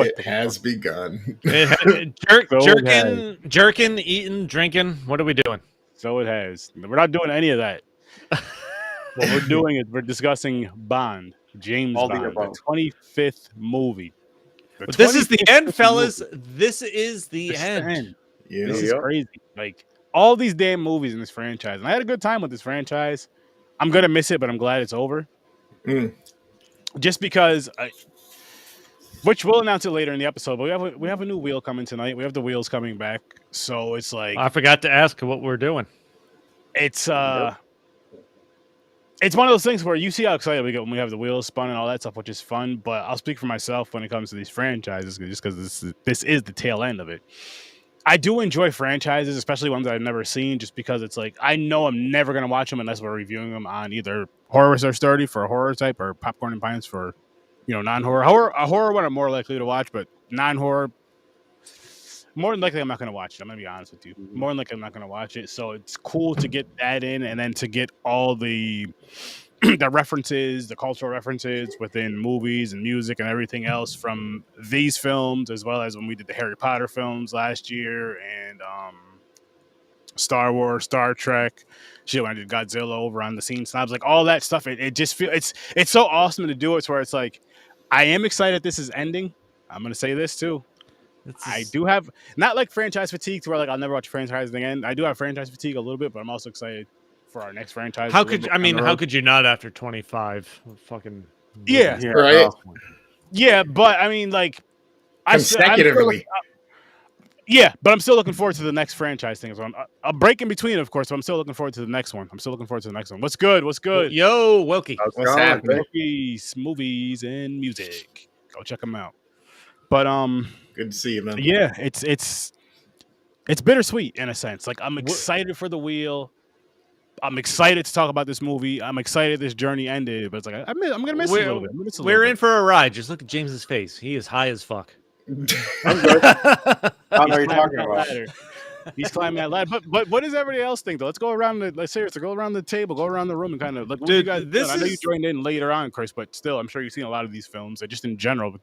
It has begun. Jerking, eating, drinking. What are we doing? So it has. We're not doing any of that. What we're doing is we're discussing Bond, James Bond, the 25th movie. But this is the end, fellas. This is the end. Yeah. This is crazy. Like, all these damn movies in this franchise. And I had a good time with this franchise. I'm going to miss it, but I'm glad it's over. Just because, which we'll announce it later in the episode, but we have a new wheel coming tonight. We have the wheels coming back. So it's like... I forgot to ask what we're doing. It's it's one of those things where you see how excited we get when we have the wheels spun and all that stuff, which is fun. But I'll speak for myself when it comes to these franchises, just because this is the tail end of it. I do enjoy franchises, especially ones that I've never seen, just because it's like I know I'm never gonna watch them unless we're reviewing them on either Horror Search 30 for a horror type or Popcorn Pints for non-horror. A horror one I'm more likely to watch, but non-horror. More than likely, I'm not going to watch it. I'm going to be honest with you. More than likely, I'm not going to watch it. So it's cool to get that in, and then to get all the references, the cultural references within movies and music and everything else from these films, as well as when we did the Harry Potter films last year and Star Wars, Star Trek. Shit, when I did Godzilla over on the Scene Snobs, like all that stuff. It just feels it's so awesome to do it. To where it's like I am excited this is ending. I'm going to say this too. I do have not like franchise fatigue to where like I'll never watch a franchise again. I do have franchise fatigue a little bit, but I'm also excited for our next franchise. How could you not after 25 fucking right? Yeah, but I mean like consecutively. But I'm still looking forward to the next franchise thing. So a break in between, of course, but I'm still looking forward to the next one. What's good? Yo, Wilkie. What's happening? Movies and music. Go check them out. But good to see you, man. Yeah, it's bittersweet in a sense. Like I'm excited for the wheel. I'm excited to talk about this movie. I'm excited this journey ended, but it's like I'm gonna miss it a little bit. We're in for a ride. Just look at James's face. He is high as fuck. I'm good. I don't know what you're talking about. He's climbing that ladder. But what does everybody else think though? Let's go around go around the table, go around the room and kind of look. Dude, I know you joined in later on, Chris, but still, I'm sure you've seen a lot of these films. Just in general,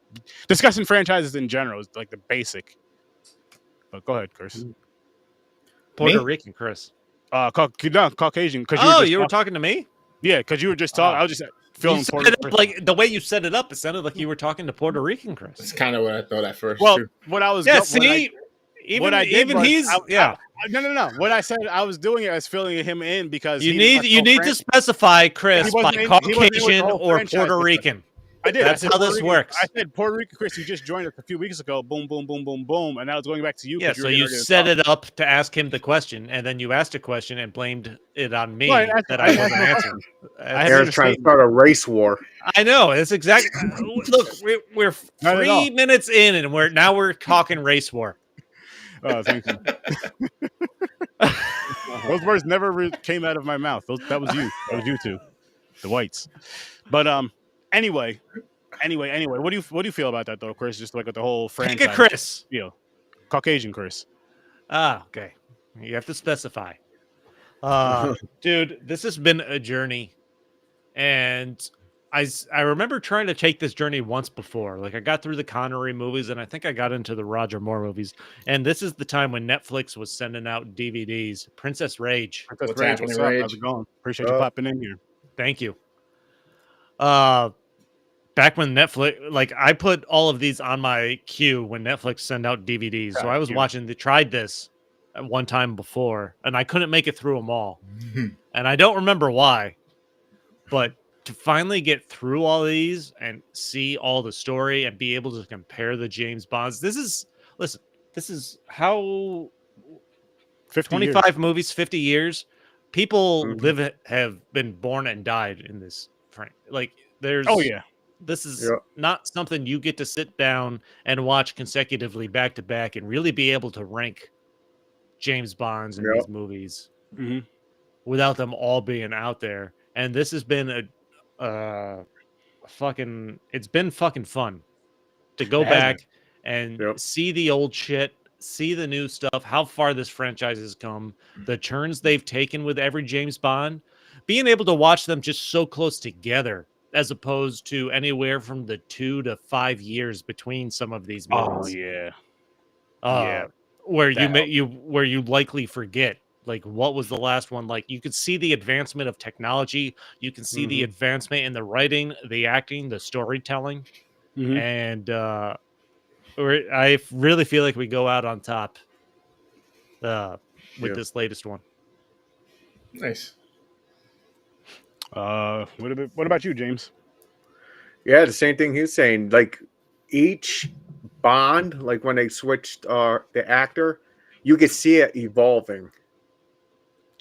discussing franchises in general is like the basic. But go ahead, Chris. Puerto Rican, Chris. Caucasian. You were talking to me? Yeah, because you were just talking. I was just feeling like the way you set it up. It sounded like you were talking to Puerto Rican, Chris. That's kind of what I thought at first. Well, too. What I was What I did No. What I said, I was doing it as filling him in because you need to specify, Chris, by Caucasian or Puerto Rican. I did. That's how this works. I said Puerto Rican, Chris. You just joined us a few weeks ago. Boom, boom, boom, boom, boom, and now it's going back to you. Yeah. So you set it up to ask him the question, and then you asked a question and blamed it on me that I wasn't answering. Aaron's trying to start a race war. I know. It's exactly. Look, we're 3 minutes in, and we're talking race war. Oh, thank you. Those words never came out of my mouth. That was you. That was you two, the whites. But anyway. What do you feel about that though, Chris? Just like with the whole franchise. Pick a Chris. Caucasian Chris. Okay. You have to specify. Dude, this has been a journey, and I remember trying to take this journey once before. Like I got through the Connery movies, and I think I got into the Roger Moore movies. And this is the time when Netflix was sending out DVDs. Princess Rage. What's up? How's it going? Appreciate you popping in here. Thank you. Back when Netflix, like I put all of these on my queue when Netflix sent out DVDs. So I was tried this at one time before, and I couldn't make it through them all. And I don't remember why, but to finally get through all these and see all the story and be able to compare the James Bonds. This is how 25 years. Movies, 50 years. People have been born and died in this frame. Like there's, this is not something you get to sit down and watch consecutively back to back and really be able to rank James Bonds in these movies without them all being out there. And this has been it's been fucking fun to go back and see the old shit, see the new stuff, how far this franchise has come, the turns they've taken with every James Bond, being able to watch them just so close together as opposed to anywhere from the 2 to 5 years between some of these movies. Yeah. Where That where you likely forget like what was the last one. Like you could see the advancement of technology, you can see the advancement in the writing, the acting, the storytelling, and I really feel like we go out on top with this latest one. Nice. What about you, James? Yeah, the same thing he's saying. Like each Bond, like when they switched the actor, you could see it evolving.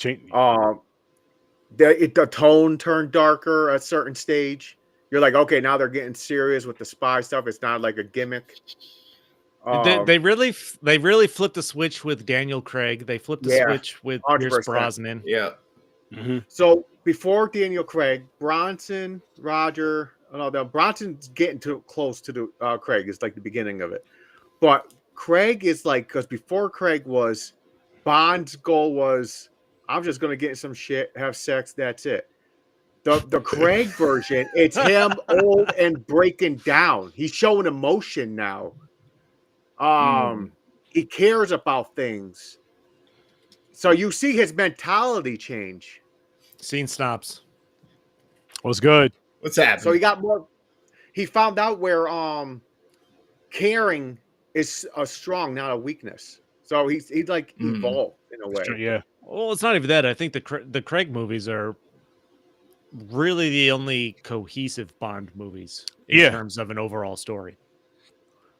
The tone turned darker at a certain stage. You're like, okay, now they're getting serious with the spy stuff. It's not like a gimmick. They really flipped the switch with Daniel Craig. They flipped the switch with Pierce 100%. Brosnan. Yeah. So before Daniel Craig, Bronson, Roger, Bronson's getting too close to the Craig. It's like the beginning of it. But Craig is like, because before Craig was, Bond's goal was, I'm just going to get in some shit, have sex, that's it. The Craig version, it's him old and breaking down. He's showing emotion now. He cares about things. So you see his mentality change. Seen Synopsis. What's good? What's happening? So he got more. He found out where caring is a strong, not a weakness. So he's like evolved in a way. Yeah. Well, it's not even that. I think the Craig movies are really the only cohesive Bond movies in terms of an overall story.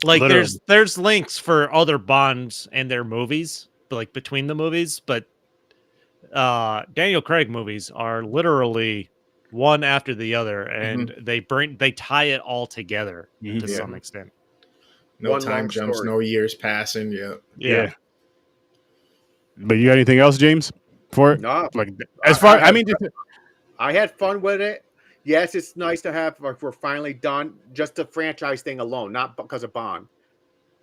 Like there's links for other Bonds and their movies, like between the movies, but Daniel Craig movies are literally one after the other, and they tie it all together to some extent. No one time jumps, story. No years passing. Yeah. But you got anything else, James? For it? No. Like as far, I had fun with it. Yes, it's nice to have. Like, we're finally done. Just the franchise thing alone, not because of Bond.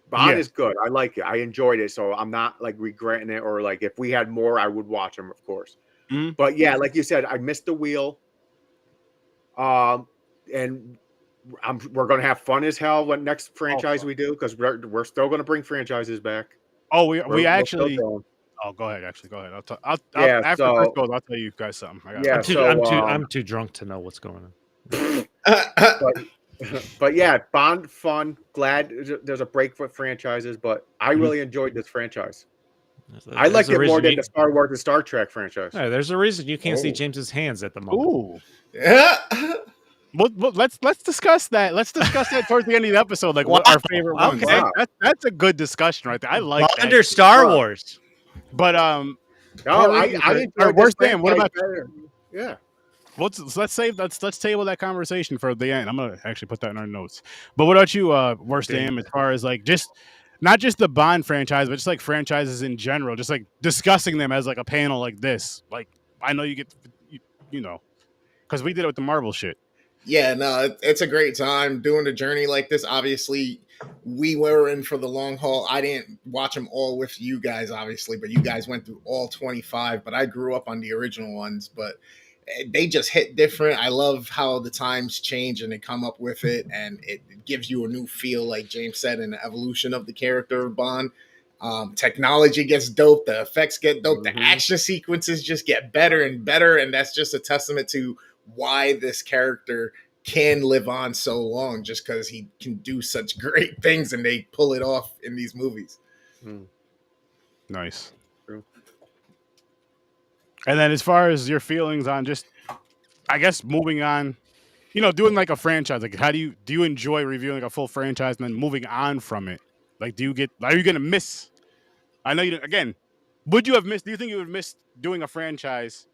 Bond is good. I like it. I enjoyed it, so I'm not like regretting it. Or like if we had more, I would watch them, of course. But yeah, like you said, I missed the wheel. And we're gonna have fun as hell when next franchise we do, because we're still gonna bring franchises back. Oh, we actually. Oh, go ahead. Actually, go ahead. After Chris goes, I'll tell you guys something. I'm too drunk to know what's going on. But yeah, Bond fun. Glad there's a break for franchises, but I really enjoyed this franchise. I liked it more than the Star Wars and Star Trek franchise. Yeah, there's a reason you can't see James's hands at the moment. Ooh. Well, let's discuss that. Let's discuss that towards the end of the episode. Like what our favorite ones. Okay. That's a good discussion right there. I like that. Under Star Wars. But I enjoyed worst thing. What about better. Yeah. Let's table that conversation for the end. I'm gonna actually put that in our notes. But what about you, worst damn, as far as like just not just the Bond franchise, but just like franchises in general, just like discussing them as like a panel like this. Like I know you get, you know, because we did it with the Marvel shit. Yeah, no, it's a great time doing a journey like this. Obviously, we were in for the long haul. I didn't watch them all with you guys, obviously, but you guys went through all 25. But I grew up on the original ones, but they just hit different. I love how the times change and they come up with it, and it gives you a new feel, like James said, in the evolution of the character of Bond. Technology gets dope, the effects get dope, the action sequences just get better and better, and that's just a testament to why this character can live on so long, just because he can do such great things and they pull it off in these movies. Nice. True. And then as far as your feelings on just, I guess, moving on, you know, doing like a franchise, like how do you enjoy reviewing a full franchise and then moving on from it? Like, are you going to miss? I know you didn't, again, do you think you would miss doing a franchise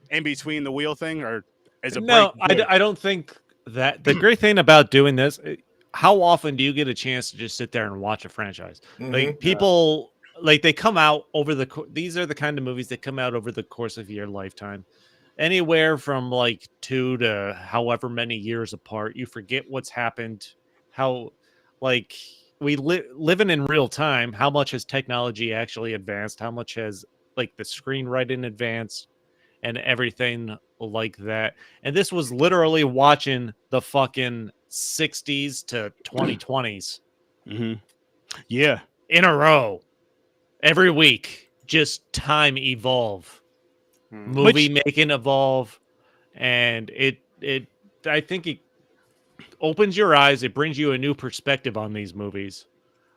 in between the wheel thing, or is it I don't think that. The great thing about doing this, how often do you get a chance to just sit there and watch a franchise? Like people, like they come out over these are the kind of movies that come out over the course of your lifetime, anywhere from like 2 to however many years apart. You forget what's happened, how like we living in real time. How much has technology actually advanced? How much has like the screenwriting advanced? and everything like that. And this was literally watching the fucking 60s to 2020s Yeah. in a row every week. Just time evolve, movie making evolve, and it I think it opens your eyes. It brings you a new perspective on these movies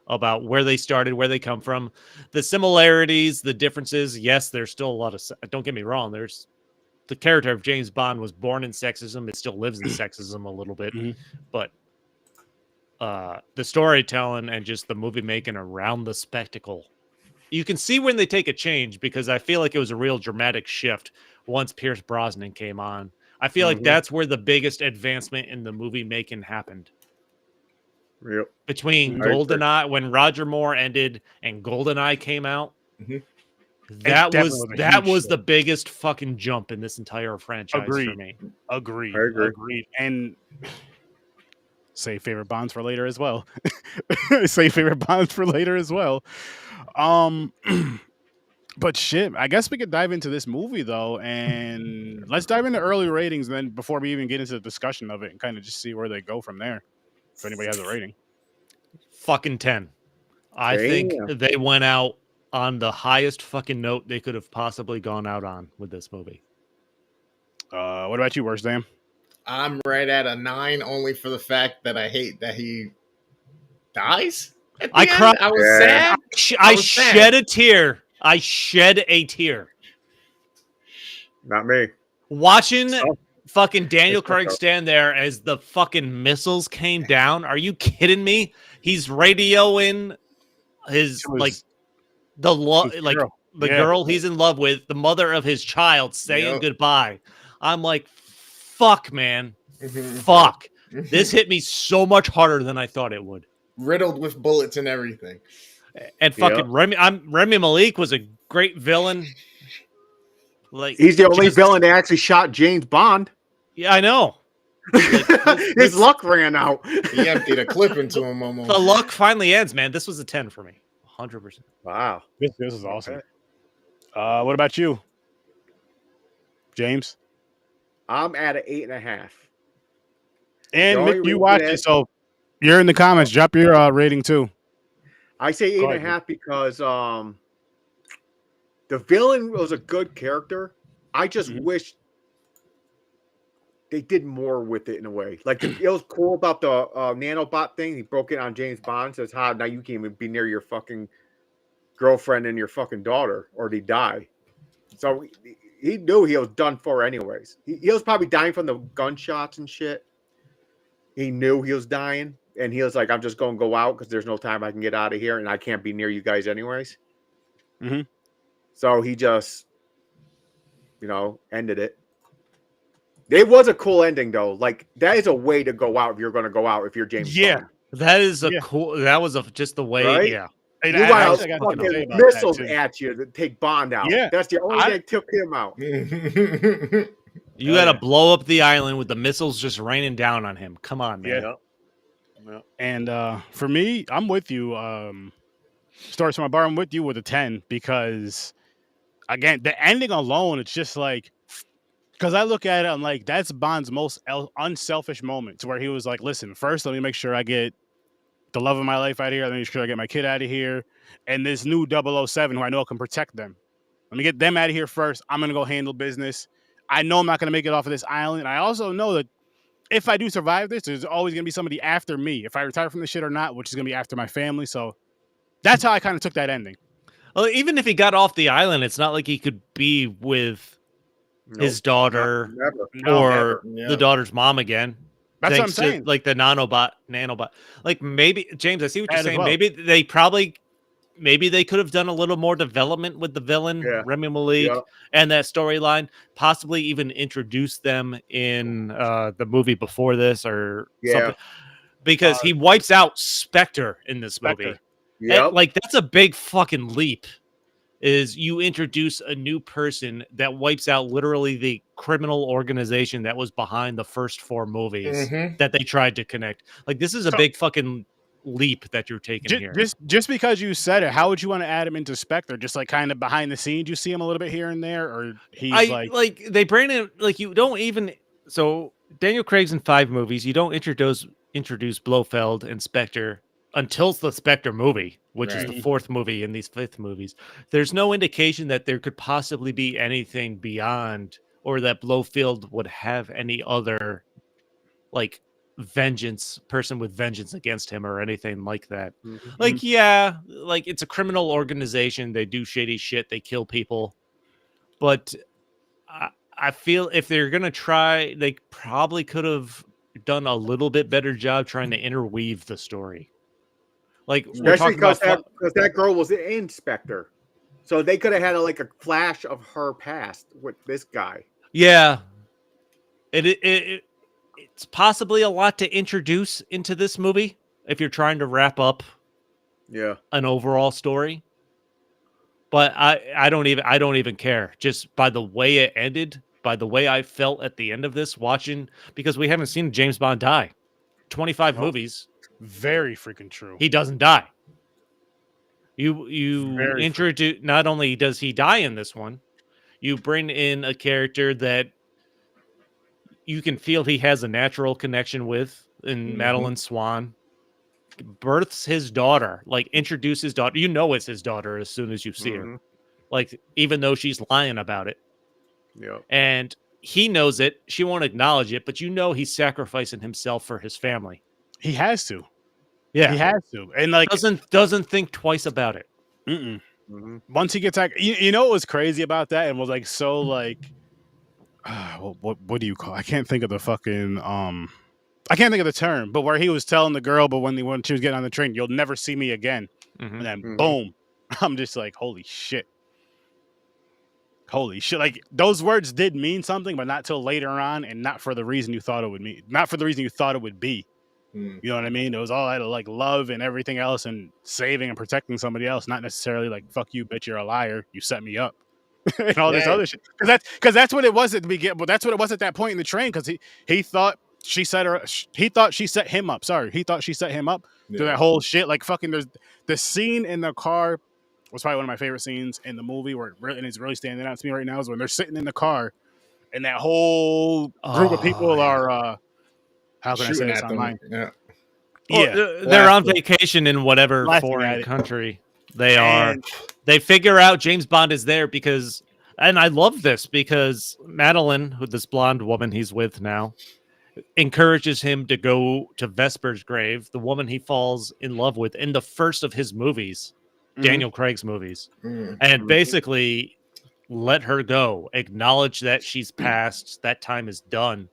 about where they started, where they come from, the similarities, the differences. Yes, there's still a lot of, don't get me wrong, there's the character of James Bond was born in sexism. It still lives in sexism a little bit, but the storytelling and just the movie making around the spectacle, you can see when they take a change, because I feel like it was a real dramatic shift once Pierce Brosnan came on. I feel like that's where the biggest advancement in the movie making happened. Yep. Between GoldenEye, when Roger Moore ended and GoldenEye came out, that was the biggest fucking jump in this entire franchise for me. Agreed. I agree. Agreed. And say favorite Bonds for later as well. Say favorite Bonds for later as well. But shit, I guess we could dive into this movie though, and let's dive into early ratings then before we even get into the discussion of it, and kind of just see where they go from there. If anybody has a rating. Fucking 10. I think they went out on the highest fucking note they could have possibly gone out on with this movie. What about you, Worst Damn? I'm right at a 9, only for the fact that I hate that he dies. I cried. I was sad. I shed a tear. I shed a tear. Not me. Watching fucking Daniel Craig stand there as the fucking missiles came down. Are you kidding me? He's radioing his girl he's in love with, the mother of his child, saying goodbye. I'm like, fuck, man. Fuck. This hit me so much harder than I thought it would. Riddled with bullets and everything. And fucking Remy Malik was a great villain. Like, he's the only villain that actually shot James Bond. Yeah, I know. Like, his luck ran out. He emptied a clip into him almost. The luck finally ends, man. This was a 10 for me. 100%. Wow. This is awesome. What about you, James? I'm at an 8.5. And Mick, you watched it, so you're in the comments. Drop your rating too. I say 8.5 because the villain was a good character. I just wish they did more with it in a way. Like it was cool about the nanobot thing. He broke it on James Bond. Says, "How now you can't even be near your fucking girlfriend and your fucking daughter, or they die." So he knew he was done for anyways. He was probably dying from the gunshots and shit. He knew he was dying. And he was like, I'm just going to go out because there's no time I can get out of here. And I can't be near you guys anyways. So he just, ended it. It was a cool ending, though. Like, that is a way to go out if you're going to go out if you're James Bond. That is cool. That was just the way. Right? Yeah. You got fucking missiles at you to take Bond out. Yeah. That's the only thing that took him out. You got to blow up the island with the missiles just raining down on him. Come on, man. Yeah. And for me, I'm with you. Stars from my bar, I'm with you with a 10 because, again, the ending alone, it's just like, because I look at it, I'm like, that's Bond's most unselfish moment, to where he was like, listen, first, let me make sure I get the love of my life out of here. Let me make sure I get my kid out of here. And this new 007, who I know can protect them. Let me get them out of here first. I'm going to go handle business. I know I'm not going to make it off of this island. And I also know that if I do survive this, there's always going to be somebody after me. If I retire from this shit or not, which is going to be after my family. So that's how I kind of took that ending. Well, even if he got off the island, it's not like he could be with his daughter or the daughter's mom again. That's what I'm saying. Like the nanobot. Like maybe, James, I see what you're saying. Well. Maybe they could have done a little more development with the villain, Remy Malik, and that storyline. Possibly even introduce them in the movie before this or something. Because he wipes out Spectre in this movie. Yep. Like, that's a big fucking leap. Is you introduce a new person that wipes out literally the criminal organization that was behind the first 4 movies that they tried to connect. Like, this is a big fucking leap that you're taking here. Just because you said it, how would you want to add him into Spectre? Just like kind of behind the scenes, you see him a little bit here and there, or he's like they bring in like you don't even so Daniel Craig's in 5 movies. You don't introduce Blofeld and Spectre until the Spectre movie, which is the 4th movie in these 5th movies. There's no indication that there could possibly be anything beyond, or that Blofeld would have any other like person with vengeance against him or anything like that. Like, yeah, like it's a criminal organization. They do shady shit. They kill people. But I feel if they're going to try, they probably could have done a little bit better job trying to interweave the story. Like, especially because that girl was in Spectre. So they could have had like a flash of her past with this guy. Yeah. It's possibly a lot to introduce into this movie if you're trying to wrap up an overall story. But I don't even care. Just by the way it ended, by the way I felt at the end of this watching, because we haven't seen James Bond die. 25 movies. Very freaking true. He doesn't die. You introduce, not only does he die in this one, you bring in a character that you can feel he has a natural connection with in Madeline Swan. Births his daughter, like introduce his daughter. You know it's his daughter as soon as you see her. Like, even though she's lying about it. Yeah. And he knows it. She won't acknowledge it, but you know he's sacrificing himself for his family. He has to. Yeah. He has to. And like doesn't think twice about it. Once he gets back, you know what was crazy about that and was like so like what do you call? I can't think of the fucking I can't think of the term, but where he was telling the girl, but when she was getting on the train, you'll never see me again. And then boom, I'm just like, holy shit. Holy shit. Like, those words did mean something, but not till later on, and not for the reason you thought it would mean. Not for the reason you thought it would be. You know what I mean? It was all out of like love and everything else and saving and protecting somebody else, not necessarily like, fuck you, bitch, you're a liar. You set me up. And all this other shit. Because that's what it was at the beginning. But that's what it was at that point in the train, because he thought she set him up. Sorry. He thought she set him up through that whole shit. Like, fucking, there's the scene in the car was probably one of my favorite scenes in the movie where it's really standing out to me right now is when they're sitting in the car and that whole group of people are how can shooting I say this online? They're on vacation in whatever foreign country they are. They figure out James Bond is there because, and I love this because Madeline, who this blonde woman he's with now, encourages him to go to Vesper's grave, the woman he falls in love with in the first of his movies. Daniel Craig's movies, and basically let her go, acknowledge that she's passed, that time is done.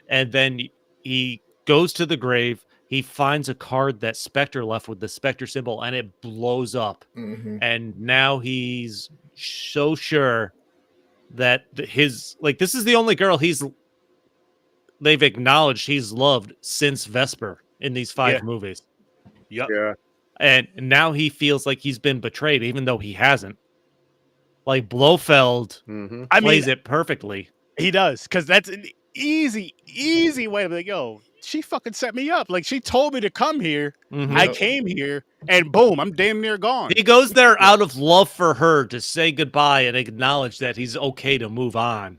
And then he goes to the grave, he finds a card that Spectre left with the Spectre symbol, and it blows up. And now he's so sure that this is the only girl they've acknowledged he's loved since Vesper in these 5 movies. Yep. Yeah. And now he feels like he's been betrayed, even though he hasn't. Like, Blofeld plays it perfectly. He does, because that's an easy way to be like, yo, she fucking set me up. Like, she told me to come here. I came here, and boom, I'm damn near gone. He goes there out of love for her to say goodbye and acknowledge that he's okay to move on.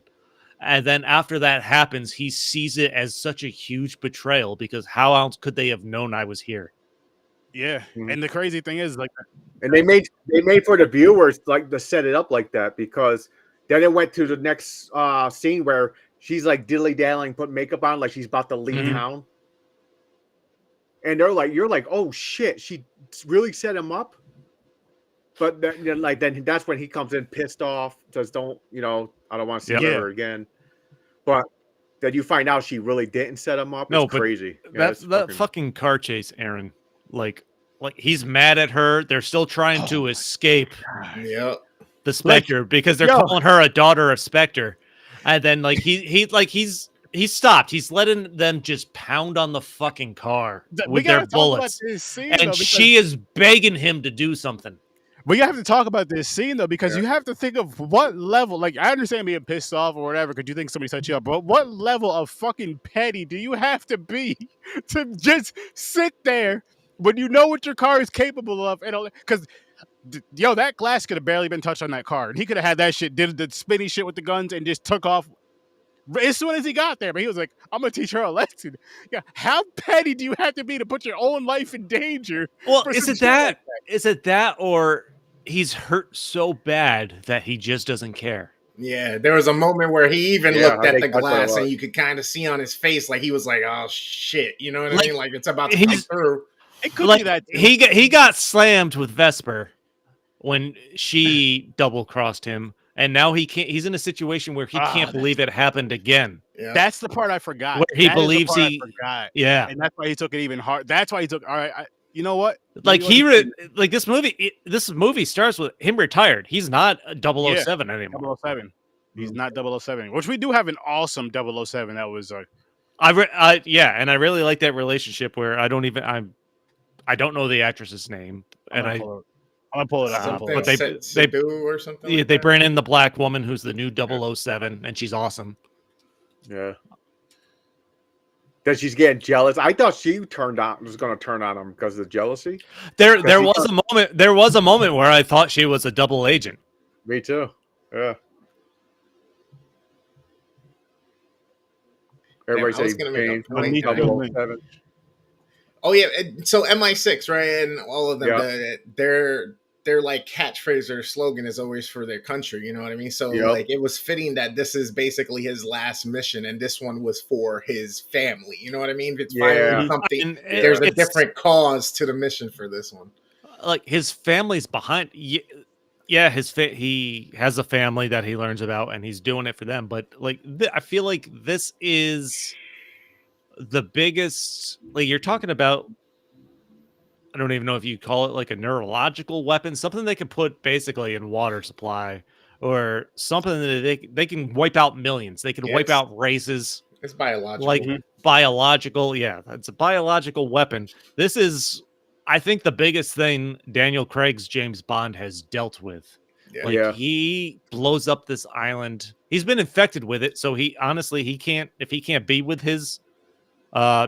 And then after that happens, he sees it as such a huge betrayal, because how else could they have known I was here? Yeah, and the crazy thing is, like, and they made for the viewers like to set it up like that, because then it went to the next scene where she's like dilly dallying, put makeup on, like she's about to leave town, and you're like, oh shit, she really set him up. But then that's when he comes in pissed off, says, I don't want to see her again. But then you find out she really didn't set him up. It's crazy. That fucking car chase, Aaron. Like he's mad at her. They're still trying to escape the Spectre because they're calling her a daughter of Spectre. And then he's stopped. He's letting them just pound on the fucking car with their bullets. And she is begging him to do something. We have to talk about this scene, though, because you have to think of what level. Like, I understand being pissed off or whatever because you think somebody set you up, but what level of fucking petty do you have to be to just sit there when you know what your car is capable of, and because that glass could have barely been touched on that car, and he could have had that shit, did the spinny shit with the guns, and just took off as soon as he got there. But he was like, "I'm gonna teach her a lesson." Yeah, how petty do you have to be to put your own life in danger? Well, for is some it shit like that? Is it that, or he's hurt so bad that he just doesn't care? Yeah, there was a moment where he even Yeah, looked I at the think that's what it glass and was. you could kind of see on his face like he was like, "Oh shit," you know what I Like, mean? Like it's about to come He's through. It could be like that too. he got slammed with Vesper when she double crossed him, and now he can't. He's in a situation where he can't believe it happened again. Yeah. That's the part I forgot. Where he That is the believes part I he, forgot. yeah, And that's why he took it even hard. That's why he took. All right, you know what? like Maybe I'll just- like this movie. This movie starts with him retired. He's not a 007 anymore. 007. He's not 007, which we do have an awesome 007 that was Yeah, and I really like that relationship where I don't know the actress's name, and I'm gonna pull it up. Something but they Sidhu or something. yeah, like they that. bring in the black woman who's the new 007, and she's awesome. Yeah. That she's getting jealous. I thought she was going to turn on him because of the jealousy. There was a moment where I thought she was a double agent. Me too. Yeah. Everybody I was say gonna make a James point. Bond 007. Oh yeah, so MI6, right, and all of them, Yeah. their like catchphrase or slogan is always for their country. You know what I mean? So Yep. like it was fitting that this is basically his last mission, and this one was for his family. You know what I mean? It's finally something. And There's a it's- different cause to the mission for this one. Like his family's behind. Yeah, he has a family that he learns about, and he's doing it for them. But like, I feel like this is the biggest. Like you're talking about. I don't even know if you call it like a neurological weapon, something they can put basically in water supply, or something that they can wipe out millions. They can wipe out races. It's biological. Like biological, yeah, it's a biological weapon. This is, I think, the biggest thing Daniel Craig's James Bond has dealt with. He blows up this island. He's been infected with it, so he can't be with his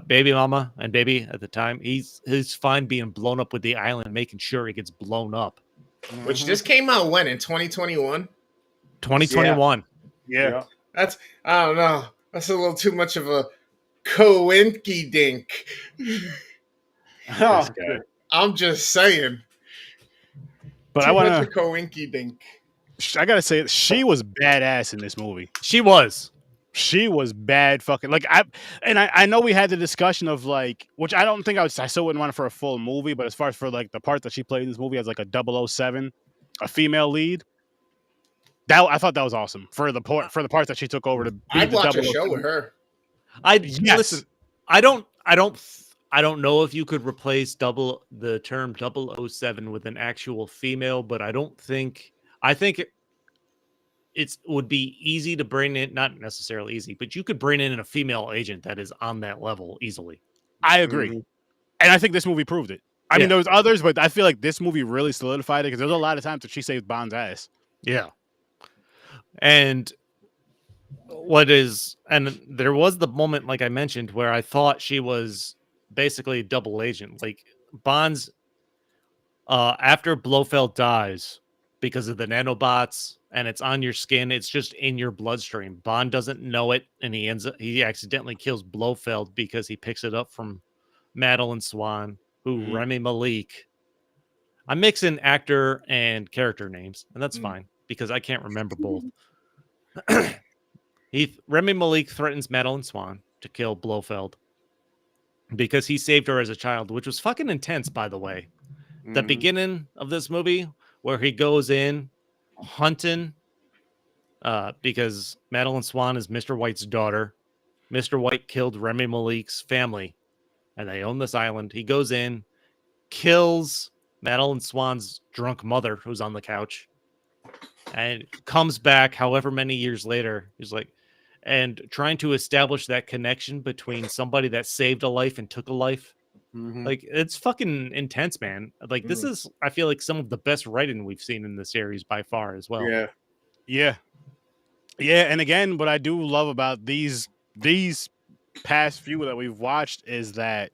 baby mama and baby at the time. He's fine being blown up with the island, making sure he gets blown up. Which just came out when, in 2021? 2021. Yeah. That's, I don't know. That's a little too much of a coinky dink. I'm just saying. But too I want much of coinky dink. I gotta say, she was badass in this movie. She was bad fucking like I know we had the discussion of like, which I don't think I still wouldn't want it for a full movie, but as far as for like the part that she played in this movie as like a 007, a female lead, that I thought that was awesome for the part that she took over to be I'd the watch a 007. show with her. Listen. I don't know if you could replace the term 007 with an actual female, but I think it would be easy to bring in, not necessarily easy, but you could bring in a female agent that is on that level easily. I agree. And I think this movie proved it. I mean, there was others, but I feel like this movie really solidified it because there's a lot of times that she saved Bond's ass. Yeah. And there was the moment, like I mentioned, where I thought she was basically a double agent. Like Bond's, after Blofeld dies because of the nanobots, and it's on your skin, it's just in your bloodstream. Bond doesn't know it, and he accidentally kills Blofeld because he picks it up from Madeline Swan, who Remy Malik. I'm mixing actor and character names, and that's fine because I can't remember both. Remy Malik threatens Madeline Swan to kill Blofeld because he saved her as a child, which was fucking intense, by the way. The beginning of this movie where he goes in hunting because Madeline Swan is Mr. White's daughter. Mr. White killed Remy Malik's family, and they own this island. He goes in, kills Madeline Swan's drunk mother, who's on the couch, and comes back however many years later. He's like, and trying to establish that connection between somebody that saved a life and took a life. Like, it's fucking intense, man. Like, this is, I feel like, some of the best writing we've seen in the series by far as well. Yeah. And again, what I do love about these past few that we've watched is that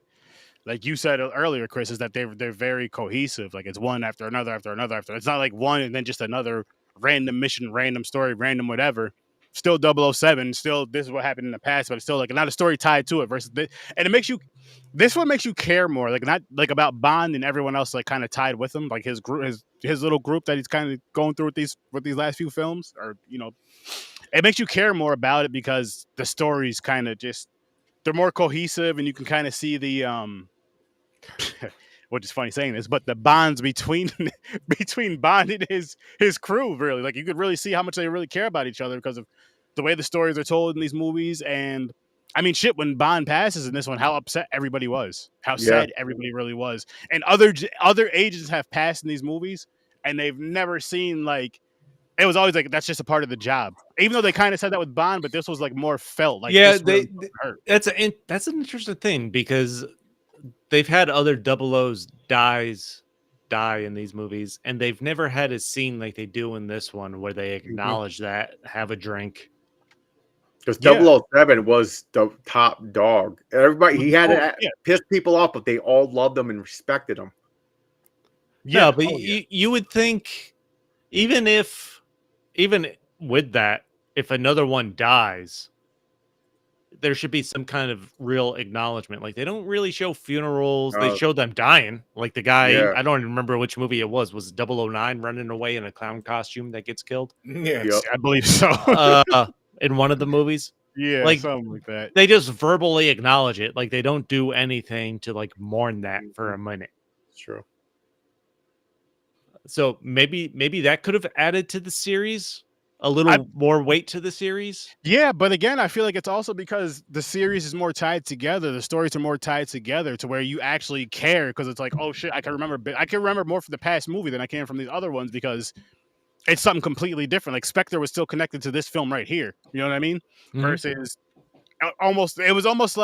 like you said earlier, Chris, is that they're very cohesive. Like it's one after another after another after. It's not like one and then just another random mission, random story, random whatever. Still 007, still this is what happened in the past, but it's still like not a story tied to it. Versus this, and it makes you. This one makes you care more, like not like about Bond and everyone else, like kind of tied with him, like his group, his little group that he's kind of going through with these last few films, or it makes you care more about it because the stories kind of just they're more cohesive, and you can kind of see the which is funny saying this, but the bonds between between Bond and his crew, really, like you could really see how much they really care about each other because of the way the stories are told in these movies. And I mean, shit, when Bond passes in this one, how upset everybody was, how sad everybody really was, and other agents have passed in these movies, and they've never seen like. It was always like that's just a part of the job, even though they kind of said that with Bond, but this was like more felt like yeah, this really hurt. that's an interesting thing because they've had other double O's die in these movies, and they've never had a scene like they do in this one where they acknowledge that, have a drink. Because 007 was the top dog. Everybody, he had to piss people off, but they all loved him and respected him. Yeah, but you would think, even with that, if another one dies, there should be some kind of real acknowledgement. Like they don't really show funerals. They show them dying. Like the guy, I don't remember which movie it was 009 running away in a clown costume that gets killed? Yes, I believe so. In one of the movies. Yeah, like, something like that. They just verbally acknowledge it. Like they don't do anything to like mourn that for a minute. It's true. So maybe that could have added to the series. A little more weight to the series. Yeah, but again, I feel like it's also because the series is more tied together. The stories are more tied together to where you actually care because it's like, oh shit, I can remember more from the past movie than I can from these other ones because it's something completely different. Like Spectre was still connected to this film right here. You know what I mean? Mm-hmm. Versus it was almost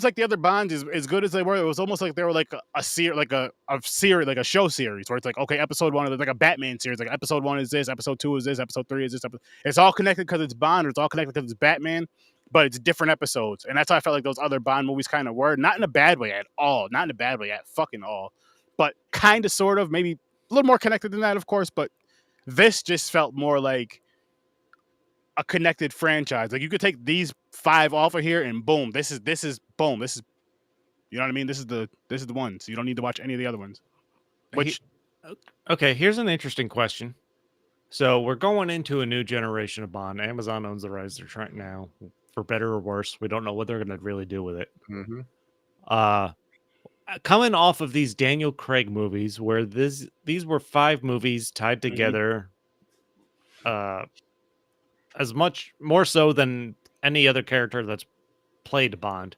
like the other Bonds, as good as they were. It was almost like they were like a series, like a show series, where it's like, okay, episode 1 is like a Batman series. Like episode 1 is this, episode 2 is this, episode 3 is this. It's all connected because it's Bond, or it's all connected because it's Batman, but it's different episodes. And that's how I felt like those other Bond movies kind of were. Not in a bad way at all. Not in a bad way at fucking all. But kind of, sort of, maybe a little more connected than that, of course. But this just felt more like a connected franchise. Like you could take these 5 off of here and boom, this is boom, this is, you know what I mean? This is the one. So you don't need to watch any of the other ones. Okay, here's an interesting question. So we're going into a new generation of Bond. Amazon owns the rights. They're trying now, for better or worse. We don't know what they're going to really do with it. Mm-hmm. Coming off of these Daniel Craig movies, where these were 5 movies tied together, as much more so than any other character that's played Bond.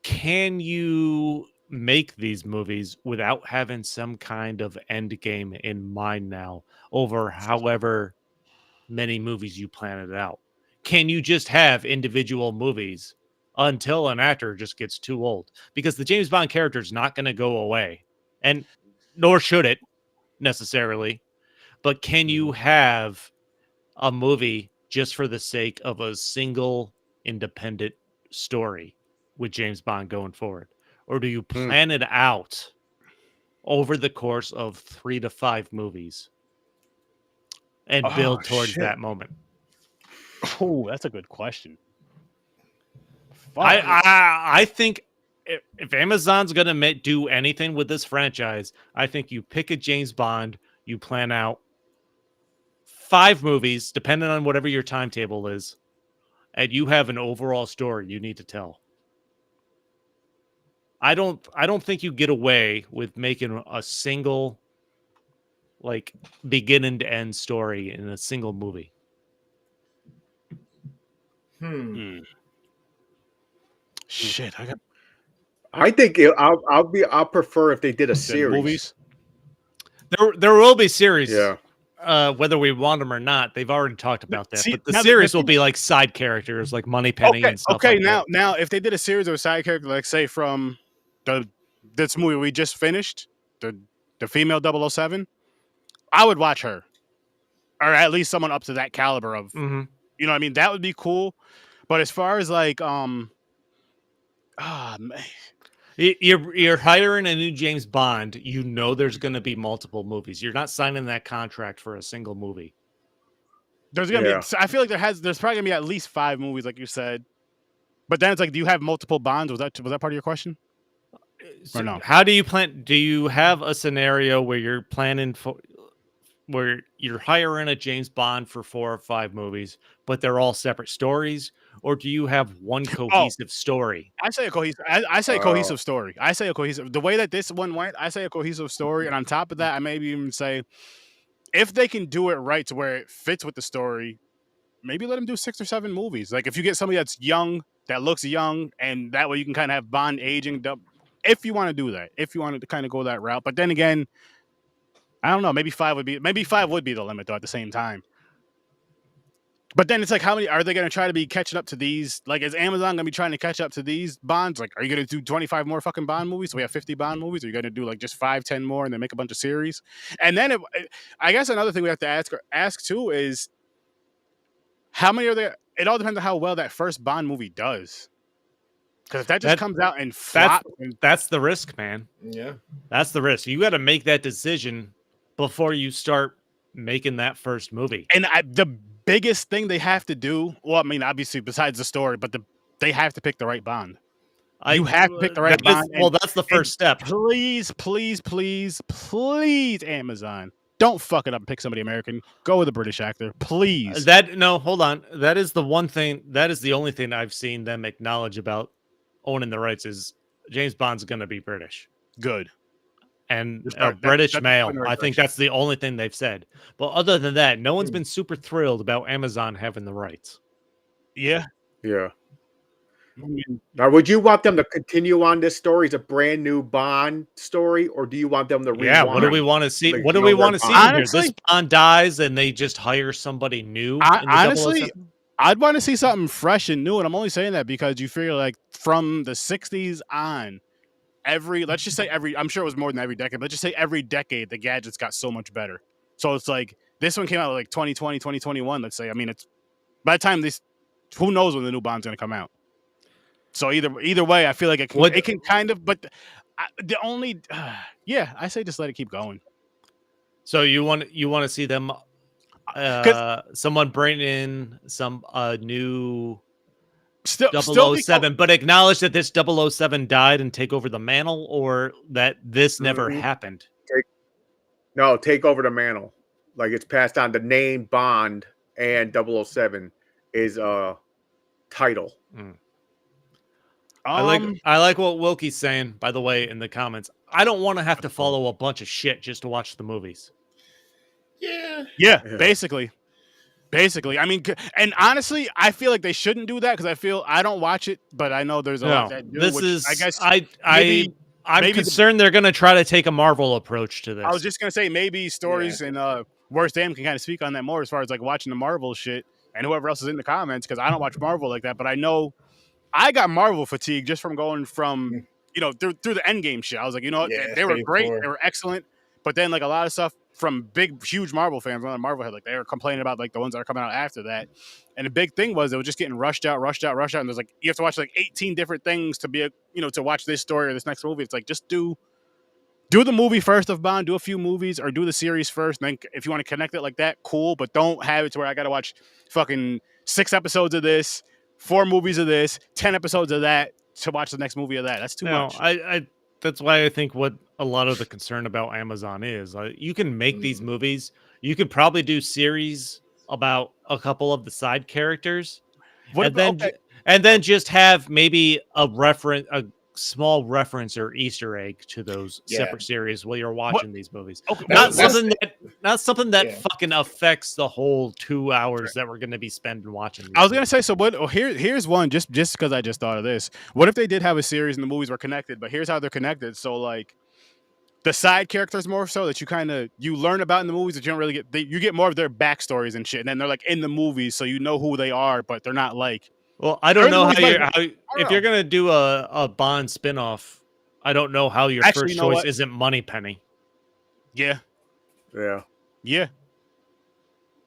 Can you make these movies without having some kind of end game in mind now over however many movies you plan it out? Can you just have individual movies until an actor just gets too old? Because the James Bond character is not going to go away, and nor should it necessarily. But can you have a movie just for the sake of a single independent story with James Bond going forward? Or do you plan it out over the course of 3 to 5 movies and build towards that moment? Oh, that's a good question. I think if Amazon's going to do anything with this franchise, I think you pick a James Bond, you plan out 5 movies, depending on whatever your timetable is, and you have an overall story you need to tell. I don't think you get away with making a single, like, beginning to end story in a single movie. Shit, I think I'll prefer if they did a series. Movies. There will be series. Yeah. Whether we want them or not, they've already talked about that. But the series will be like side characters, like Moneypenny and stuff. Okay, like now, if they did a series of a side character, like say from this movie we just finished, the female 007, I would watch her, or at least someone up to that caliber of, you know what I mean? That would be cool. But as far as like, You're hiring a new James Bond. You know there's going to be multiple movies. You're not signing that contract for a single movie. There's gonna be. I feel like there's probably gonna be at least 5 movies, like you said. But then it's like, do you have multiple Bonds? Was that part of your question? So Or no? how do you plan? Do you have a scenario where you're planning for, where you're hiring a James Bond for 4 or 5 movies, but they're all separate stories, or do you have one cohesive story? I say a cohesive. I say a cohesive story. I say a cohesive. The way that this one went, I say a cohesive story, and on top of that, I maybe even say, if they can do it right to where it fits with the story, maybe let them do 6 or 7 movies. Like if you get somebody that's young, that looks young, and that way you can kind of have Bond aging. If you want to do that, if you wanted to kind of go that route, but then again, I don't know. Maybe 5 would be the limit though. At the same time. But then it's like, how many are they going to try to be catching up to these? Like, is Amazon going to be trying to catch up to these Bonds? Like, are you going to do 25 more fucking Bond movies? So we have 50 Bond movies. Or are you going to do like just 5, 10 more and then make a bunch of series? And then I guess another thing we have to ask too is, how many are there? It all depends on how well that first Bond movie does. Because if that just comes out and flops, that's the risk, man. Yeah, that's the risk. You got to make that decision before you start making that first movie. And the biggest thing they have to do, well, I mean, obviously besides the story, but they have to pick the right Bond. You have to pick the right Bond. Well, that's the first step. Please, please, please, please, Amazon, don't fuck it up and pick somebody American. Go with a British actor, please. Hold on. That is the one thing. That is the only thing I've seen them acknowledge about owning the rights is James Bond's going to be British. Good. And a British male. I think that's the only thing they've said. But other than that, no one's been super thrilled about Amazon having the rights. Yeah. Yeah. Now, would you want them to continue on this story as a brand new Bond story, or do you want them to rewind? Yeah, what do we want to see? Like, what do we want to see Honestly, here? This Bond dies and they just hire somebody new? Honestly, I'd want to see something fresh and new. And I'm only saying that because you feel like from the 60s on, let's just say I'm sure it was more than every decade, but let's just say every decade, the gadgets got so much better. So it's like, this one came out like 2020, 2021, let's say. I mean, it's by the time who knows when the new Bond's going to come out. So either way, I feel like it can kind of, but the only, I say just let it keep going. So you want to see them, someone bring in some new 007, but acknowledge that this 007 died and take over the mantle, or that this never happened? Take over the mantle. Like it's passed on. The name Bond and 007 is a title. I like what Wilkie's saying, by the way, in the comments. I don't want to have to follow a bunch of shit just to watch the movies. Yeah, basically. I mean, and honestly, I feel like they shouldn't do that because I don't watch it, but I know there's a lot that do. I guess I'm concerned they're going to try to take a Marvel approach to this. I was just going to say maybe Stories and Worst Damn can kind of speak on that more as far as like watching the Marvel shit, and whoever else is in the comments, because I don't watch Marvel like that, but I know I got Marvel fatigue just from going from through the Endgame shit. I was like, they were great, they were excellent, but then like a lot of stuff from huge Marvel fans on Marvel had, like, they were complaining about like the ones that are coming out after that, and the big thing was it was just getting rushed out, and there's like you have to watch like 18 different things to be to watch this story or this next movie. It's like, just do the movie first of Bond, do a few movies, or do the series first, and then if you want to connect it like that, cool, but don't have it to where I gotta watch fucking 6 episodes of this, 4 movies of this, 10 episodes of that to watch the next movie of that. That's too much. That's why I think what a lot of the concern about Amazon is, you can make these movies. You could probably do series about a couple of the side characters, and then just have maybe a small reference or Easter egg to those separate series while you're watching these movies. Okay. Not something that fucking affects the whole 2 hours that we're going to be spending watching. I was going to say, so what? Here's one, just because I just thought of this. What if they did have a series and the movies were connected, but here's how they're connected. So like the side characters more so that you learn about in the movies that you don't really get. You get more of their backstories and shit, and then they're like in the movies, so you know who they are, but they're not like. Well, I don't know if you're gonna do a Bond spinoff. I don't know how your first choice isn't Moneypenny. Yeah.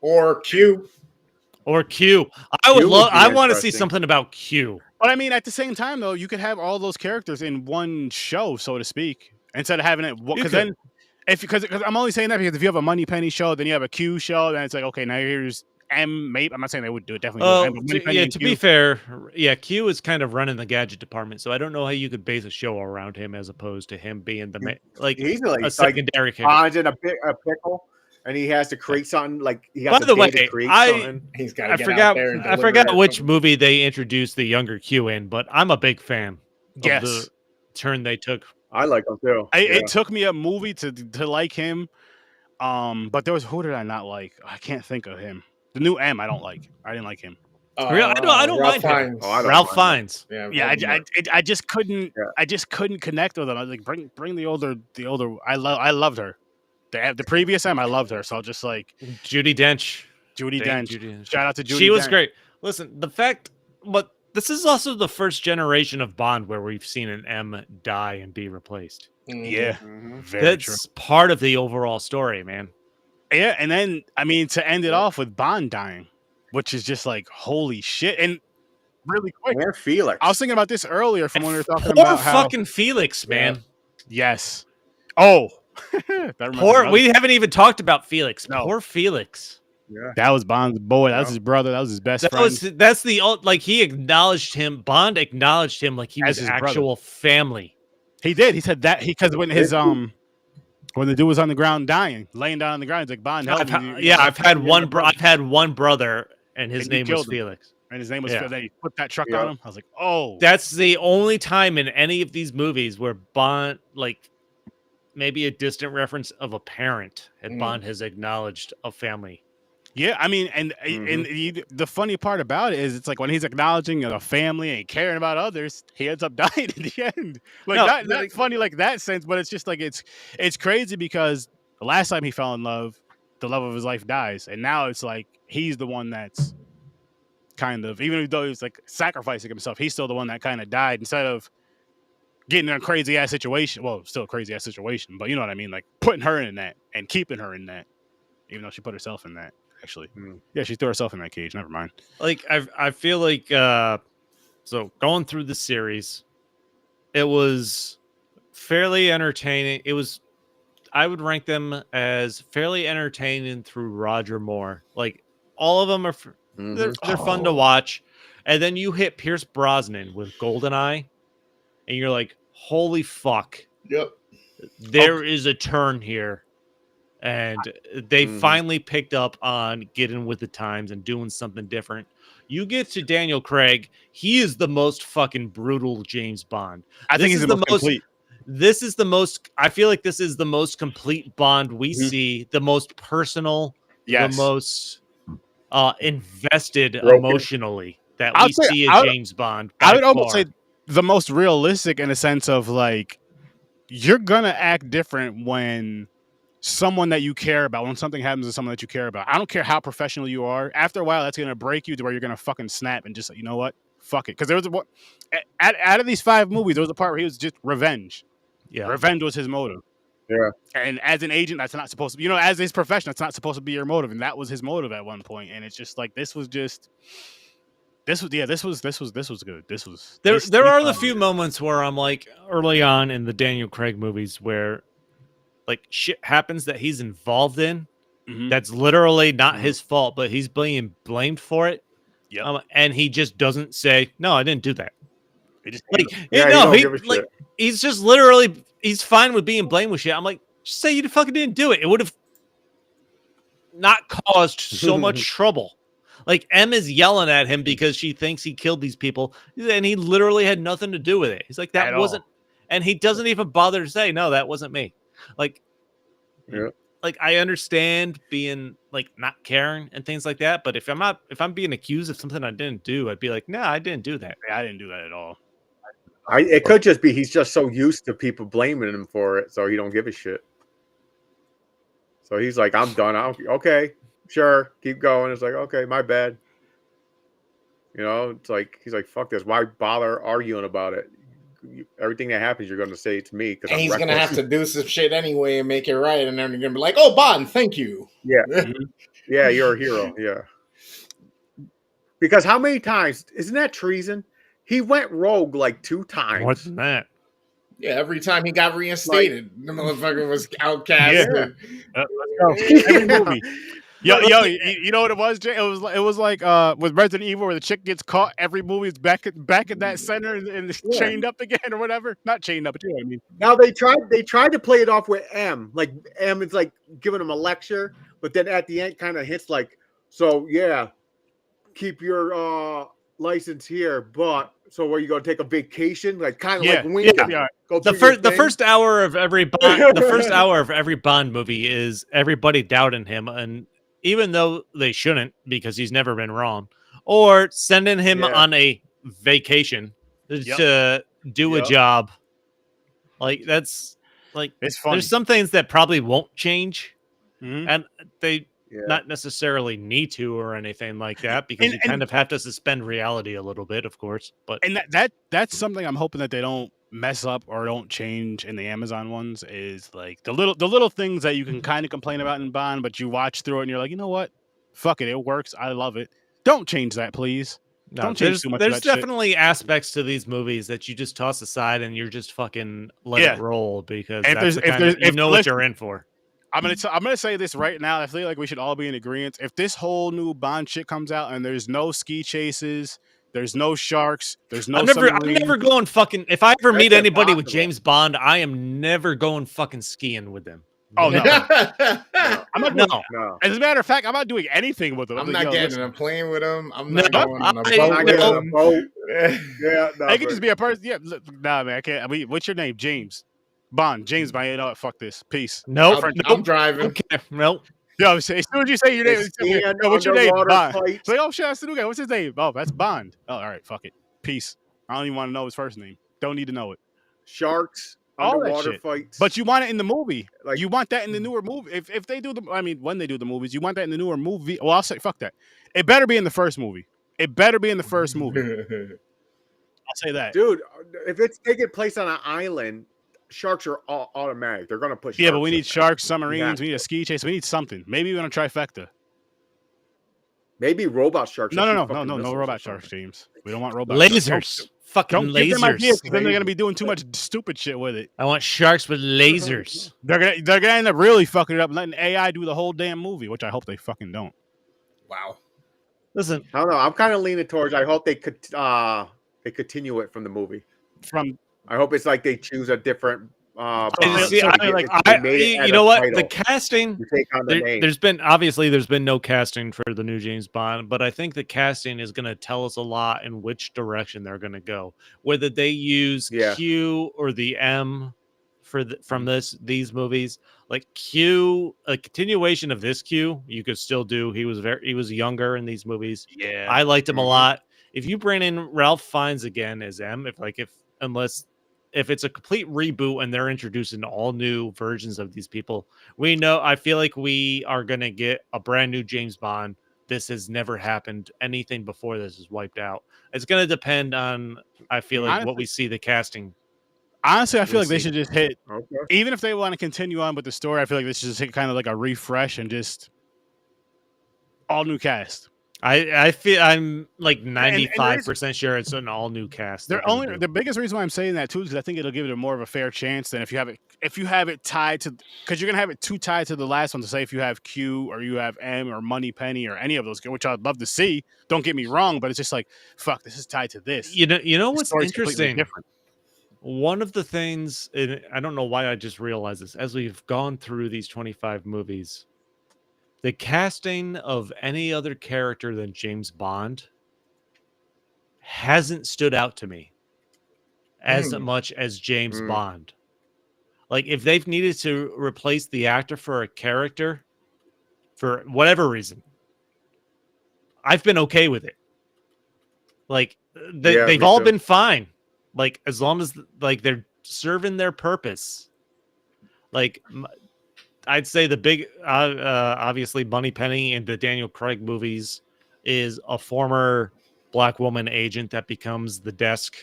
Or Q. I want to see something about Q. But I mean, at the same time, though, you could have all those characters in one show, so to speak, instead of having it. Because then, because I'm only saying that because if you have a Moneypenny show, then you have a Q show, then it's like, okay, now here's M. Maybe I'm not saying they would do it. Definitely do it. But Moneypenny and to Q. be fair, Q is kind of running the gadget department, so I don't know how you could base a show around him as opposed to him being the easily a secondary character. Bond's in a pickle, and he has to create something. Like he got By the way, to create something. He's got to get forgot out there and I forgot which movie they introduced the younger Q in, but I'm a big fan of the turn they took. I like him too. It took me a movie to like him. But there was, who did I not like? I can't think of him. The new M, I don't like. I didn't like him. I don't mind him. Ralph Fiennes. Yeah, I just couldn't. Yeah. I just couldn't connect with him. I was like, bring the older. I loved her. The previous M, I loved her. So just like Judi Dench. Shout out to Judi. She was great. Listen, but this is also the first generation of Bond where we've seen an M die and be replaced. Yeah, that's part of the overall story, man. Yeah, and then I mean to end it off with Bond dying, which is just like holy shit, and really quick. Where Felix? I was thinking about this earlier from when we were talking about fucking Felix, man. Yes. Oh, we haven't even talked about Felix. No. Poor Felix. Yeah, that was Bond's boy. That was his brother. That was his best friend. That's he acknowledged him. Bond acknowledged him like he was his actual family. He did. He said that because when his when the dude was on the ground dying, laying down on the ground, he's like, Bond, help me. I've had one brother, and his name was Felix. And his name was Felix. Then he put that truck on him. I was like, oh. That's the only time in any of these movies where Bond, like maybe a distant reference of a parent, and Bond has acknowledged a family. Yeah, I mean, and the funny part about it is, it's like when he's acknowledging a family and caring about others, he ends up dying in the end. Like not funny like that sense, but it's just like it's crazy because the last time he fell in love, the love of his life dies, and now it's like he's the one that's kind of, even though he's like sacrificing himself, he's still the one that kind of died instead of getting in a crazy ass situation. Well, still a crazy ass situation, but you know what I mean, like putting her in that and keeping her in that, even though she put herself in that. Actually, yeah, she threw herself in that cage. Never mind. Like I feel like so going through the series, it was fairly entertaining. I would rank them as fairly entertaining through Roger Moore. Like all of them are they're fun to watch, and then you hit Pierce Brosnan with GoldenEye, and you're like, holy fuck! Yep, there is a turn here. And they finally picked up on getting with the times and doing something different. You get to Daniel Craig, he is the most fucking brutal James Bond. I think he's the most complete. This is the most, I feel like this is the most complete Bond we see, the most personal, the most invested emotionally that we see a James Bond. I would almost say the most realistic in a sense of like, you're going to act different when someone that you care about, when something happens to someone that you care about. I don't care how professional you are. After a while, that's going to break you to where you're going to fucking snap and just, you know what? Fuck it. Because there was out of these 5 movies, there was a part where he was just revenge. Yeah. Revenge was his motive. Yeah. And as an agent, that's not supposed to be, as his profession, that's not supposed to be your motive. And that was his motive at one point. And it's just like, this was good. There are the few moments where I'm like, early on in the Daniel Craig movies where like shit happens that he's involved in that's literally not his fault, but he's being blamed for it. Yeah, and he just doesn't say, "No, I didn't do that." He just he's just literally he's fine with being blamed with shit. I'm like, just say you fucking didn't do it. It would have not caused so much trouble. Like M is yelling at him because she thinks he killed these people, and he literally had nothing to do with it. He's like, that wasn't, and he doesn't even bother to say, "No, that wasn't me." Like, like I understand being like not caring and things like that, but if I'm being accused of something I didn't do, I'd be like, "No, I didn't do that. I didn't do that at all." It could just be he's just so used to people blaming him for it, so he don't give a shit. So he's like, "I'm done. Okay, sure, keep going." It's like, okay, my bad. It's like he's like, "Fuck this. Why bother arguing about it? Everything that happens, you're going to say to me because he's going to have to do some shit anyway and make it right, and then you're going to be like, "Oh, Bond, thank you." Yeah, yeah, you're a hero. Yeah, because how many times isn't that treason he went rogue like 2 More times. than that. Yeah, every time he got reinstated, the motherfucker was outcast. Yeah. Let's go. Every movie. Yo, you know what it was, Jay? It was like with Resident Evil where the chick gets caught. Every movie is back at that center and it's chained up again or whatever. Not chained up, but you know what I mean. Now they tried to play it off with M. Like M is like giving him a lecture, but then at the end kind of hints like, so yeah, keep your license here, but so where you gonna take a vacation? Like kind of like winking. Yeah. Go The first hour of every Bond movie is everybody doubting him, and even though they shouldn't because he's never been wrong, or sending him on a vacation to do a job. Like that's like it's funny. There's some things that probably won't change, and they not necessarily need to or anything like that because you kind of have to suspend reality a little bit, of course. But and that's something I'm hoping that they don't mess up or don't change in the Amazon ones is like the little things that you can kind of complain about in Bond, but you watch through it and you're like, you know what? Fuck it, it works. I love it. Don't change that, please. No, don't change too much. There's definitely aspects to these movies that you just toss aside and you're just fucking let it roll because you know what you're in for. I'm gonna say this right now. I feel like we should all be in agreement. If this whole new Bond shit comes out and there's no ski chases, there's no sharks, there's no. I'm never going fucking. If I ever meet anybody with James Bond, I am never going fucking skiing with them. Oh no, I'm not. No. As a matter of fact, I'm not doing anything with them. I'm not getting. I'm playing with them. I'm not going on a boat. Yeah, no, I could just be a person. Yeah, nah, man, I can't. I mean, what's your name? James Bond. James Bond. You know what? Fuck this. Peace. Nope. I'm driving. Okay. Nope. Yo, as soon as you say your name, what's your name? Bond. It's like, oh shit, that's the new guy. What's his name? Oh, that's Bond. Oh, all right, fuck it. Peace. I don't even want to know his first name. Don't need to know it. Sharks, all underwater that shit. fights. But you want it in the movie. Like you want that in the newer movie. If they do when they do the movies, you want that in the newer movie. Well, I'll say fuck that. It better be in the first movie. It better be in the first movie. I'll say that, dude. If it's taking place on an island, sharks are all automatic. They're gonna push. Yeah, but we need sharks, submarines. We need a ski chase. We need something. Maybe we're gonna trifecta. Maybe robot sharks. No robot sharks, James. We don't want robot lasers. Fucking don't lasers. Give them ideas, then they're gonna be doing too much stupid shit with it. I want sharks with lasers. They're gonna end up really fucking it up and letting AI do the whole damn movie, which I hope they fucking don't. Wow. Listen, I don't know. I'm kind of leaning towards. I hope they could. They continue it from the the movie. I hope it's like they choose a different. you know what? The casting. There's been no casting for the new James Bond, but I think the casting is going to tell us a lot in which direction they're going to go. Whether they use Q or the M from these movies, like Q, a continuation of this Q, you could still do. He was younger in these movies. Yeah, I liked him a lot. If you bring in Ralph Fiennes again as M, if it's a complete reboot and they're introducing all new versions of these people, I feel like we are going to get a brand new James Bond. This has never happened. Anything before this is wiped out. It's going to depend on, I feel like, honestly, what we see the casting. Honestly, I feel like they should just hit, even if they want to continue on with the story, I feel like they should just hit kind of like a refresh and just all new cast. I feel I'm like 95% sure it's an all new cast. The biggest reason why I'm saying that too is because I think it'll give it a more of a fair chance than if you have it tied to, because you're gonna have it too tied to the last one. To say if you have Q or you have M or Moneypenny or any of those, which I'd love to see. Don't get me wrong, but it's just like fuck, this is tied to this. You know what's interesting? One of the things, and I don't know why I just realized this, as we've gone through these 25 movies. The casting of any other character than James Bond hasn't stood out to me as much as James Bond. Like, if they've needed to replace the actor for a character for whatever reason, I've been okay with it. Like, they've all been fine. Like, as long as they're serving their purpose. Like, I'd say the big, obviously, Moneypenny in the Daniel Craig movies is a former black woman agent that becomes the desk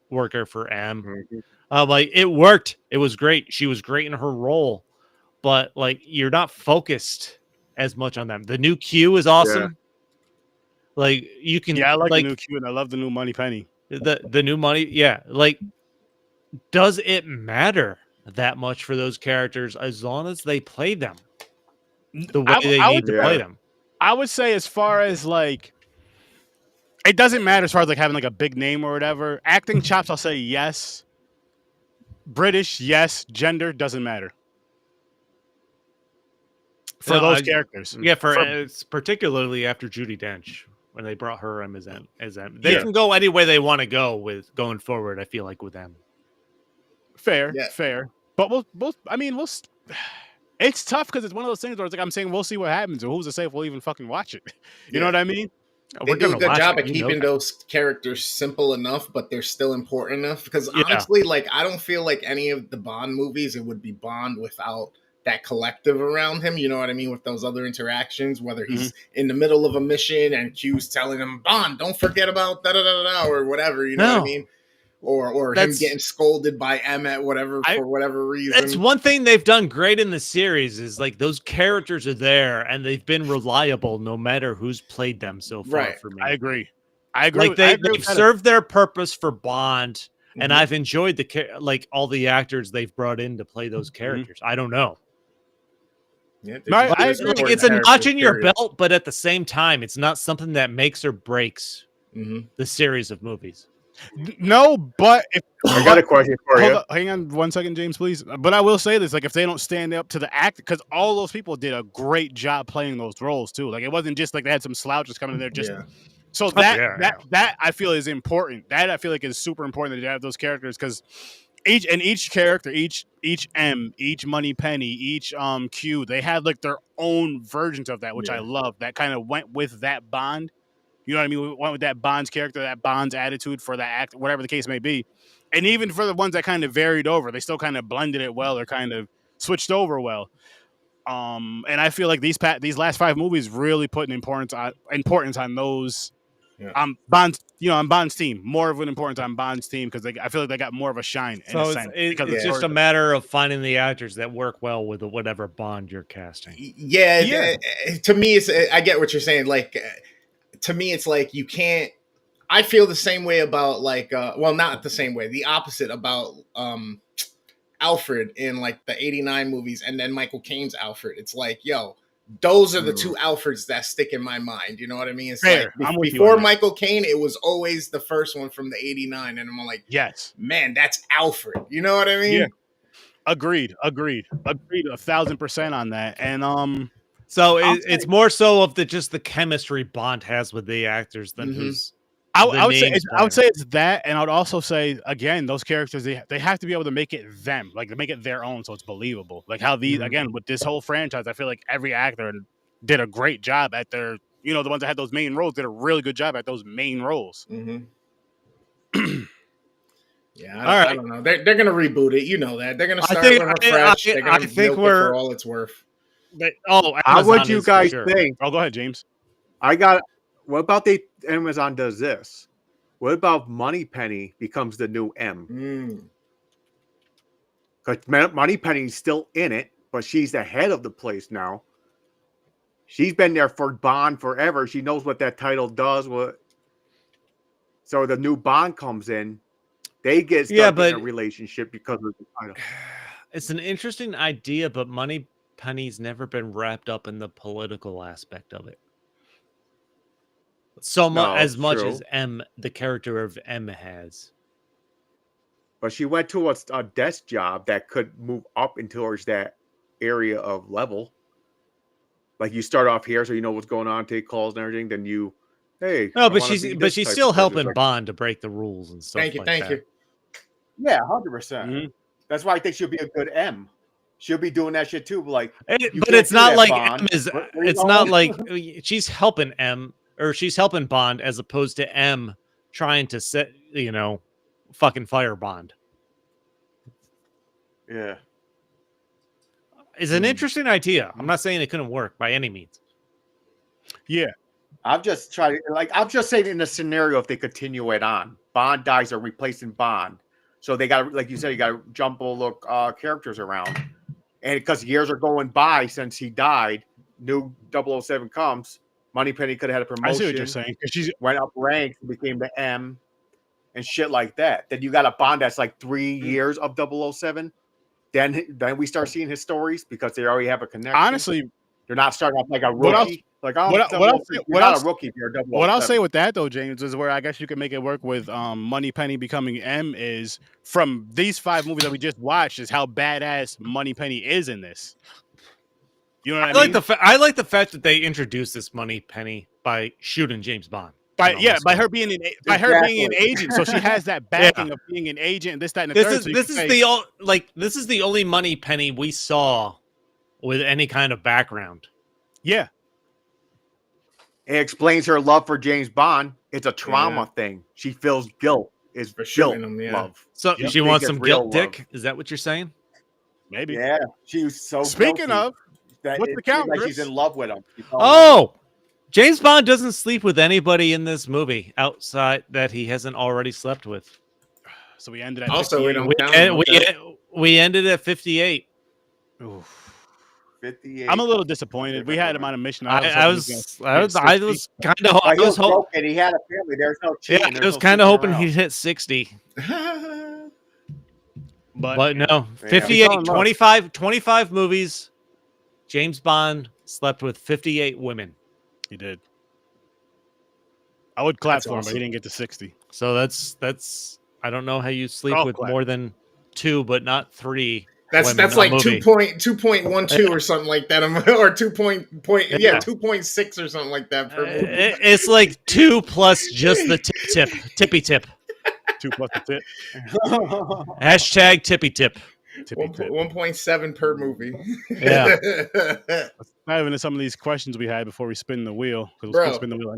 worker for M. Like, it worked. It was great. She was great in her role, but like, you're not focused as much on them. The new Q is awesome. Like you can, Yeah, I like like the new Q, and I love the new Money Penny. the new money. Yeah, like does it matter that much for those characters as long as they play them the way they I need would to Yeah. play them? I would say as far as like it doesn't matter as far as like having like a big name or whatever. Acting chops, I'll say yes. British, yes. Gender doesn't matter for No, those characters. Yeah, it's particularly after Judi Dench when they brought her as M. They Yeah. can go any way they want to go with going forward. I feel like with them. Fair, Yeah. fair. But it's tough because it's one of those things where it's like I'm saying we'll see what happens, or who's to say if we'll even fucking watch it? You know what I mean? They do a good job at You know keeping that. those characters simple enough, but they're still important enough. Because Yeah. honestly, like I don't feel like any of the Bond movies it would be Bond without that collective around him. You know what I mean? With those other interactions, whether he's in the middle of a mission and Q's telling him, "Bond, don't forget about da da da da," or whatever. You know what I No. mean? Or him That's- getting scolded by M at whatever for whatever reason. That's one thing they've done great in the series is like those characters are there and they've been reliable no matter who's played them so far. Right. For me, I agree. Like they've served their purpose for Bond, and Mhm. I've enjoyed all the actors they've brought in to play those characters. I don't know. Yeah, I agree. Like, it's a notch in your belt, but at the same time, it's not something that makes or breaks the series of movies. No, but if I got a question for you. Hang on 1 second, James, please. But I will say this: like, if they don't stand up to the act, because all those people did a great job playing those roles too. Like, it wasn't just like they had some slouches coming in there. Just so that I feel is important. That I feel like is super important that you have those characters because each character, each M, each Money Penny, each Q, they had like their own versions of that, which I love. That kind of went with that Bond. You know what I mean? We went with that Bond's character, that Bond's attitude for that act, whatever the case may be. And even for the ones that kind of varied over, they still kind of blended it well or kind of switched over well. And I feel like these last 5 movies really put an importance on those. Bond's, on Bond's team, more of an importance on Bond's team because I feel like they got more of a shine. So it's just a matter of finding the actors that work well with whatever Bond you're casting. Yeah. To me, I get what you're saying. Like, to me, it's like you can't. I feel the same way about like, well, not the same way, the opposite about Alfred in like the '89 movies, and then Michael Caine's Alfred. It's like, yo, those are the two Alfreds that stick in my mind. You know what I mean? It's like before Michael Caine, it was always the first one from the '89, and I'm like, yes, man, that's Alfred. You know what I mean? Yeah. Agreed 1,000% on that. And so it's more so of just the chemistry Bond has with the actors than who's. I would say it's that, and I would also say again, those characters they have to be able to make it them, like to make it their own, so it's believable. Like how these again with this whole franchise, I feel like every actor did a great job at their, the ones that had those main roles did a really good job at those main roles. I don't know. They're gonna reboot it. You know that they're gonna start with fresh. They're gonna milk it for all it's worth. How would you guys think? Oh, go ahead, James. What about Amazon does this? What about Money Penny becomes the new M? Because Money Penny's still in it, but she's the head of the place now. She's been there for Bond forever. She knows what that title does. So the new Bond comes in. They get stuck in a relationship because of the title. It's an interesting idea, but Money Penny's never been wrapped up in the political aspect of it. Much as M, the character of M has. But she went to a desk job that could move up and towards that area of level. Like you start off here, so you know what's going on, take calls and everything. Then but she's still helping Bond to break the rules and stuff. Thank you. Yeah, 100%. That's why I think she'll be a good M. She'll be doing that shit too. Like, but it's not like M is. It's not like she's helping M. Or she's helping Bond as opposed to M trying to set, fucking fire Bond. Yeah. It's an interesting idea. I'm not saying it couldn't work by any means. Yeah. I'm just saying in a scenario if they continue it on. Bond dies or replacing Bond. So they got, like you said, you got to jumble characters around. And because years are going by since he died, new 007 comes. Moneypenny could have had a promotion. I see what you're saying. She's went up ranks and became the M and shit like that. Then you got a Bond that's like 3 years of 007. Then we start seeing his stories because they already have a connection. Honestly, they're not starting off like a rookie. You're not a rookie if you're 007. What I'll say with that though, James, is where I guess you can make it work with Moneypenny becoming M is from these 5 movies that we just watched is how badass Moneypenny is in this. You know what I mean? I like the fact that they introduced this Moneypenny by shooting James Bond. By her being an agent, so she has that backing of being an agent. And this, that, and the third. This is the only Moneypenny we saw with any kind of background. Yeah, it explains her love for James Bond. It's a trauma thing. She feels guilt. Is for guilt love. So she wants some guilt dick. Is that what you're saying? Maybe. Yeah, she was so. Speaking of, what's the count? Like she's in love with him. James Bond doesn't sleep with anybody in this movie outside that he hasn't already slept with. So we ended at also 58. We ended at 58. Oof. 58. I'm a little disappointed. We had him on a mission. I was kind of. I was hoping he had a family. There's no cheating. I was kind of hoping he'd hit 60. But no, 58, 25 movies. James Bond slept with 58 women. He did. I would clap for him, but he didn't get to 60. So that's. I don't know how you sleep with more than 2, but not 3. That's like 2.12 or something like that, or 2.6 or something like that per movie. It's like 2 plus just the tippy tip. 2 plus the tip. Hashtag tippy tip. 1.7 per movie. Yeah. Let's dive into some of these questions we had before we spin the wheel. Spin the wheel.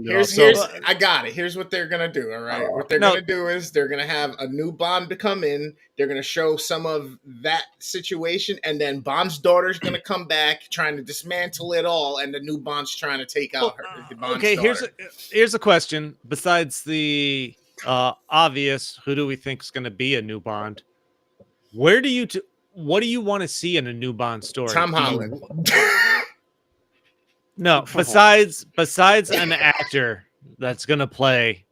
I got it. Here's what they're gonna do. All right. What they're gonna do is they're gonna have a new Bond to come in. They're gonna show some of that situation, and then Bond's daughter's gonna come back trying to dismantle it all, and the new Bond's trying to take out Bond's daughter. Here's a question. Besides the obvious, who do we think is gonna be a new Bond? What do you want to see in a new Bond story? Tom Holland. No, besides an actor that's going to play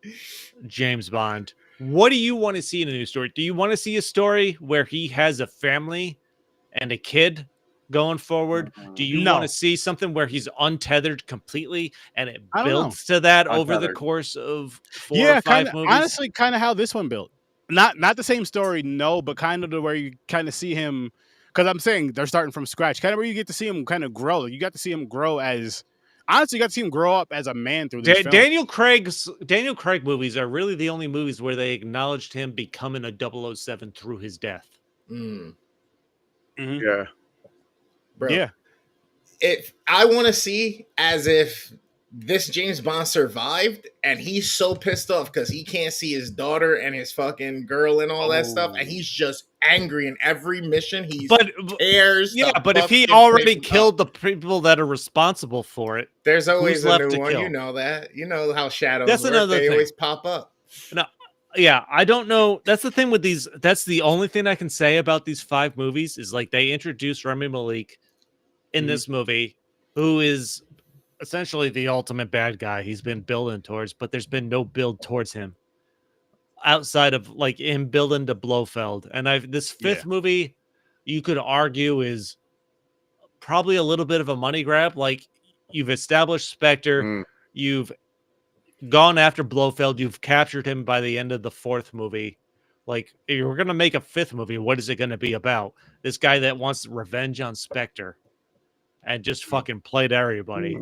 James Bond, what do you want to see in a new story? Do you want to see a story where he has a family and a kid going forward? Do you want to see something where he's untethered completely and it builds to that over the course of 4 or 5 movies? Honestly, kind of how this one built. Not the same story, no, but kind of to where you kind of see him, because I'm saying they're starting from scratch, kind of where you get to see him kind of grow. You got to see him grow as, honestly, you got to see him grow up as a man through this film. Daniel Craig movies are really the only movies where they acknowledged him becoming a 007 through his death. Mm. Mm-hmm. Yeah. Bro, yeah. If I want to see as if this James Bond survived and he's so pissed off because he can't see his daughter and his fucking girl and all that stuff, and he's just angry in every mission. But if he already killed the people that are responsible for it, there's always a new one. Kill? You know that. You know how shadows work. They always pop up. No, yeah, I don't know. That's the thing with these. That's the only thing I can say about these 5 movies is like they introduced Rami Malek in this movie, who is essentially the ultimate bad guy he's been building towards, but there's been no build towards him outside of like him building to Blofeld. And this 5th movie, you could argue is probably a little bit of a money grab. Like you've established Spectre, you've gone after Blofeld, you've captured him by the end of the 4th movie. Like if you're going to make a 5th movie, what is it going to be about? This guy that wants revenge on Spectre and just fucking played everybody.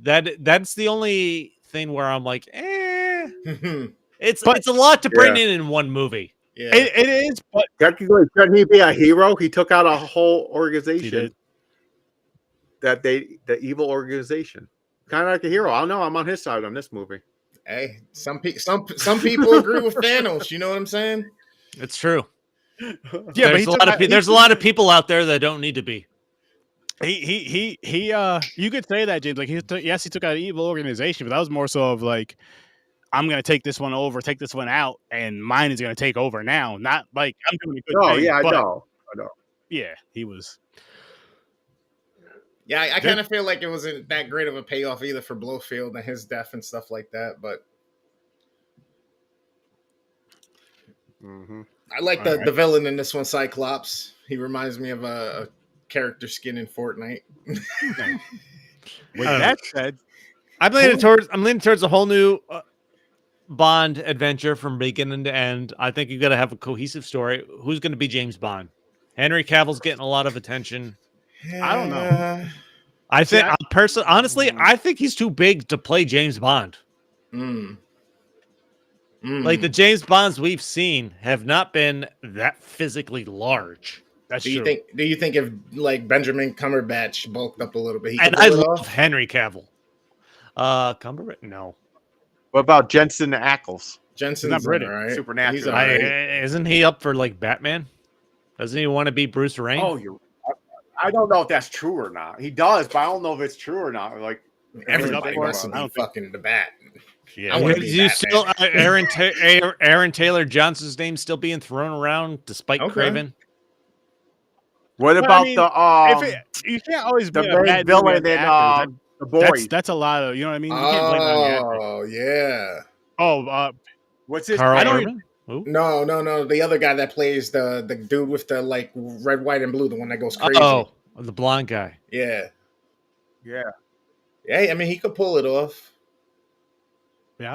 That's the only thing where I'm like, it's a lot to bring in one movie. Yeah, it is. But technically, couldn't he be a hero? He took out a whole organization. The evil organization, kind of like a hero. I don't know. I'm on his side on this movie. Hey, some people agree with Thanos. You know what I'm saying? It's true. Yeah, there's a lot of people out there that don't need to be. He you could say that, James. Like he took out an evil organization, but that was more so of like, I'm gonna take this one over, take this one out, and mine is gonna take over now. Not like I'm doing a good thing. I know. Yeah, he was. Yeah, I kind of feel like it wasn't that great of a payoff either for Blofeld and his death and stuff like that. But I like the villain in this one, Cyclops. He reminds me of a character skin in Fortnite. With that said, I'm leaning towards a whole new Bond adventure from beginning to end. I think you got to have a cohesive story. Who's going to be James Bond? Henry Cavill's getting a lot of attention. I don't know. I think honestly, I think he's too big to play James Bond. Like the James Bonds we've seen have not been that physically large. That's do true. You think if like Benjamin Cumberbatch bulked up a little bit, and I love Henry Cavill. Cumberbatch, no. What about Jensen Ackles? Jensen's not British, right? Supernatural. Isn't he up for like Batman? Doesn't he want to be Bruce Wayne? Oh, I don't know if that's true or not. He does, but I don't know if it's true or not. Like everybody wants to be fucking the Bat. Yeah, you still Aaron Taylor Johnson's name still being thrown around despite Craven. What about you can't always be the main villain in The Boys? That's a lot of, you know what I mean? You can't blame it on the actor. Oh yeah. Oh, what's his? Carl I don't Urban? No. The other guy that plays the dude with the like red, white, and blue, the one that goes crazy. Oh, the blonde guy. Yeah. Yeah. I mean, he could pull it off. yeah,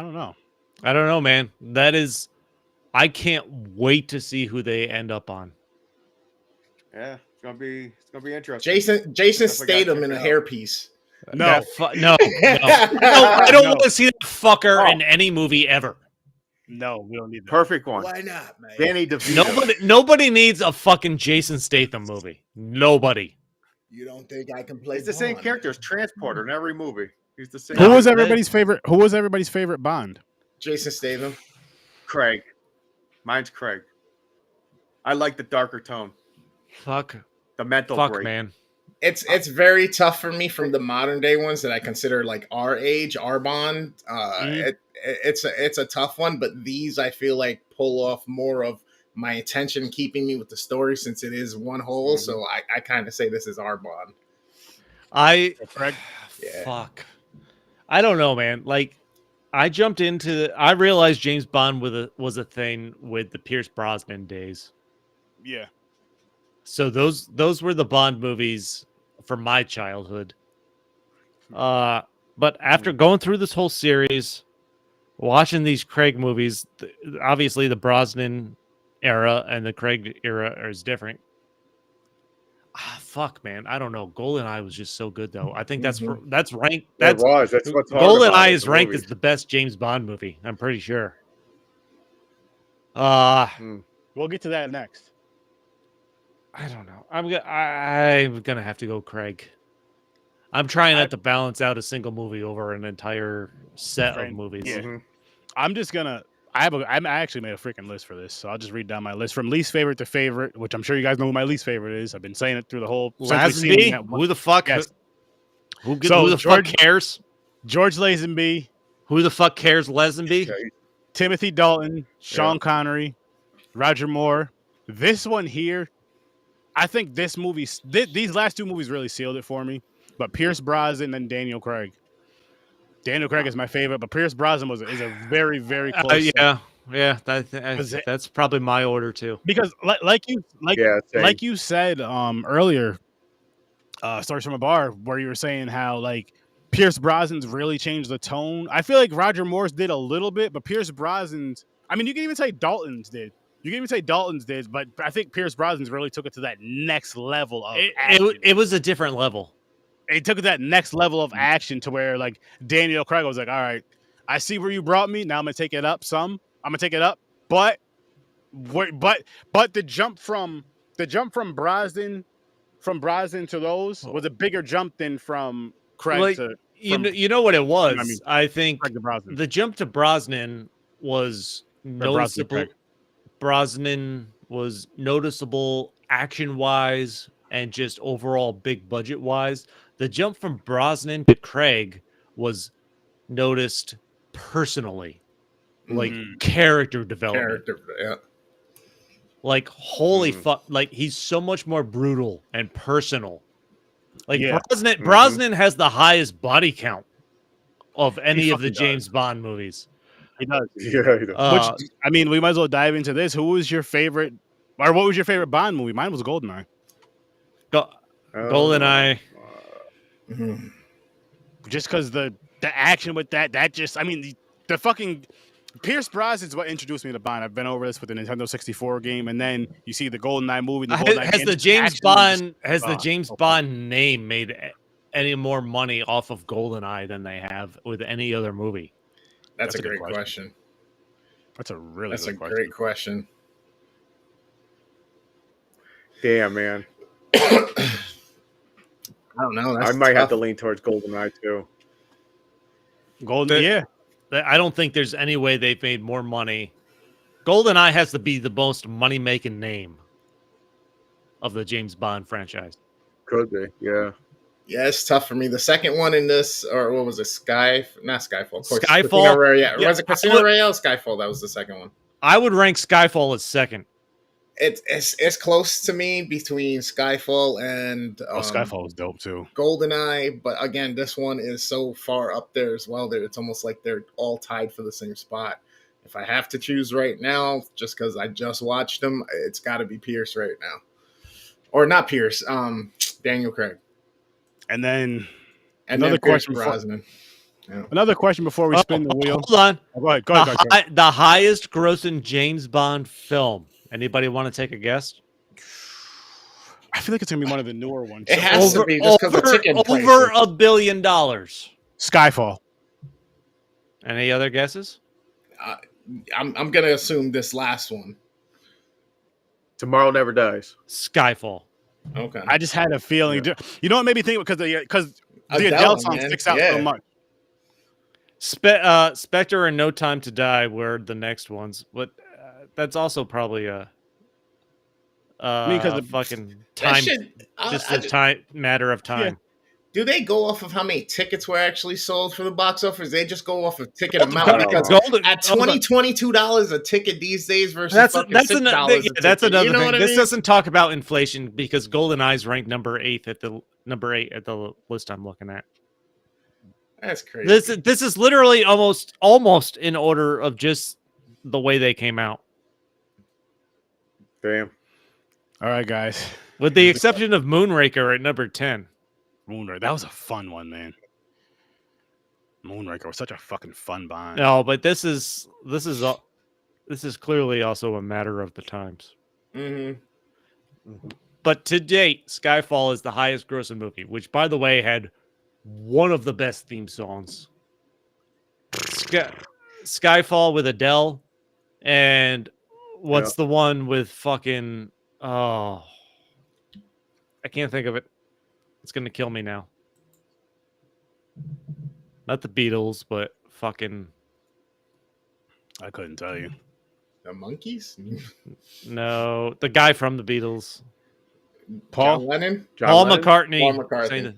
I don't know, man. That is, I can't wait to see who they end up on. Yeah, it's gonna be interesting. Jason Statham in a hairpiece. No. I don't want to see that fucker in any movie ever. No, we don't need that. Perfect one. Why not, man? Danny DeVito. Nobody needs a fucking Jason Statham movie. Nobody. You don't think I can play? He's the same character as Transporter in every movie. He's the same. Who was everybody's favorite Bond? Jason Statham. Craig. Mine's Craig. I like the darker tone. Fuck. The mental break. Man. It's very tough for me from the modern day ones that I consider like our age, our Bond. It's a tough one, but these I feel like pull off more of my attention, keeping me with the story since it is one whole. So I kind of say this is our Bond. Fuck. I don't know, man. Like I realized James Bond was a thing with the Pierce Brosnan days. Yeah. So those were the Bond movies from my childhood. But after going through this whole series, watching these Craig movies, obviously the Brosnan era and the Craig era is different. Fuck, man. I don't know. GoldenEye was just so good, though. I think that's ranked. That's what's hard GoldenEye is ranked as the best James Bond movie. I'm pretty sure. We'll get to that next. I don't know. I'm gonna have to go Craig. I'm trying not to balance out a single movie over an entire set of movies. Yeah. I'm just gonna. I actually made a freaking list for this, so I'll just read down my list from least favorite to favorite, which I'm sure you guys know who my least favorite is. I've been saying it through the whole. Lazenby? Who the fuck? Yes. Who the fuck cares? George Lazenby. Who the fuck cares? Lazenby. Timothy Dalton. Sean Connery. Roger Moore. This one here. I think this movie, these last two movies really sealed it for me. But Pierce Brosnan and Daniel Craig. Daniel Craig is my favorite, but Pierce Brosnan is a very, very close. That's probably my order too. Because like you said earlier, Stories from a Bar, where you were saying how like Pierce Brosnan's really changed the tone. I feel like Roger Moore's did a little bit, but Pierce Brosnan's. I mean, you can even say Dalton's did. But I think Pierce Brosnan's really took it to that next level of action. It was a different level. It took it to that next level of action to where like Daniel Craig was like, all right, I see where you brought me. Now I'm gonna take it up some. But the jump from Brosnan to those was a bigger jump than from Craig to. You know what it was? I mean, I think Brosnan. The jump to Brosnan was noticeable. Brosnan was noticeable action-wise and just overall big budget-wise. The jump from Brosnan to Craig was noticed personally, like character development. Like holy fuck! Like he's so much more brutal and personal Like Yeah. Brosnan has the highest body count of any of the fucking does. James Bond movies. He does. Yeah, he does. Which, I mean, we might as well dive into this. Who was your favorite, or what was your favorite Bond movie? Mine was GoldenEye. GoldenEye. Mhm. Just because the action with that just, I mean, the fucking Pierce Brosnan is what introduced me to Bond. I've been over this with the Nintendo 64 game, and then you see the GoldenEye movie. The GoldenEye Has game, the James so Bond name made any more money off of GoldenEye than they have with any other movie? That's a great question. That's a really That's a good question. great question. Damn, man. I don't know. I might have to lean towards GoldenEye too. Yeah. I don't think there's any way they've made more money. GoldenEye has to be the most money-making name of the James Bond franchise. Could be, yeah. Yeah, it's tough for me. The second one in this, or what was it? Not Skyfall. Of course, Skyfall? Casino Royale. Yeah, Was it Casino Royale? Skyfall. That was the second one. I would rank Skyfall as second. It's close to me between Skyfall and Skyfall was dope too. GoldenEye, but again, this one is so far up there as well that it's almost like they're all tied for the same spot. If I have to choose right now, just because I just watched them, it's got to be Pierce right now, or not Pierce, Daniel Craig, And then another question Brosnan. Another question before we spin the wheel. Hold on. Go ahead. The highest grossing James Bond film. Anybody want to take a guess? I feel like it's gonna be one of the newer ones. It has to be just because of ticket prices. Over $1 billion. Skyfall. Any other guesses? I'm gonna assume this last one. Tomorrow Never Dies. Skyfall. Okay. I just had a feeling. Yeah. You know what made me think? Because the Adele song sticks out so much. Spectre and No Time to Die were the next ones, but that's also probably a because the fucking time, time matter of time. Yeah. Do they go off of how many tickets were actually sold for the box office? They just go off of ticket amount because at $22 a ticket these days versus that's $6 that's another you know thing. what I This mean? doesn't talk about inflation because GoldenEye's ranked number 8 at the list I'm looking at. That's crazy. This is literally almost in order of just the way they came out. Damn. All right, guys. With the exception of Moonraker at number 10. Moonraker. That was a fun one, man. Moonraker was such a fucking fun Bond. No, but this is clearly also a matter of the times. Mm-hmm. But to date, Skyfall is the highest grossing movie, which, by the way, had one of the best theme songs. Skyfall with Adele, and what's the one with fucking... Oh, I can't think of it. It's going to kill me now. Not the Beatles, but fucking... I couldn't tell you. The Monkeys? No, the guy from the Beatles. Paul Lennon? Paul McCartney. Paul McCartney.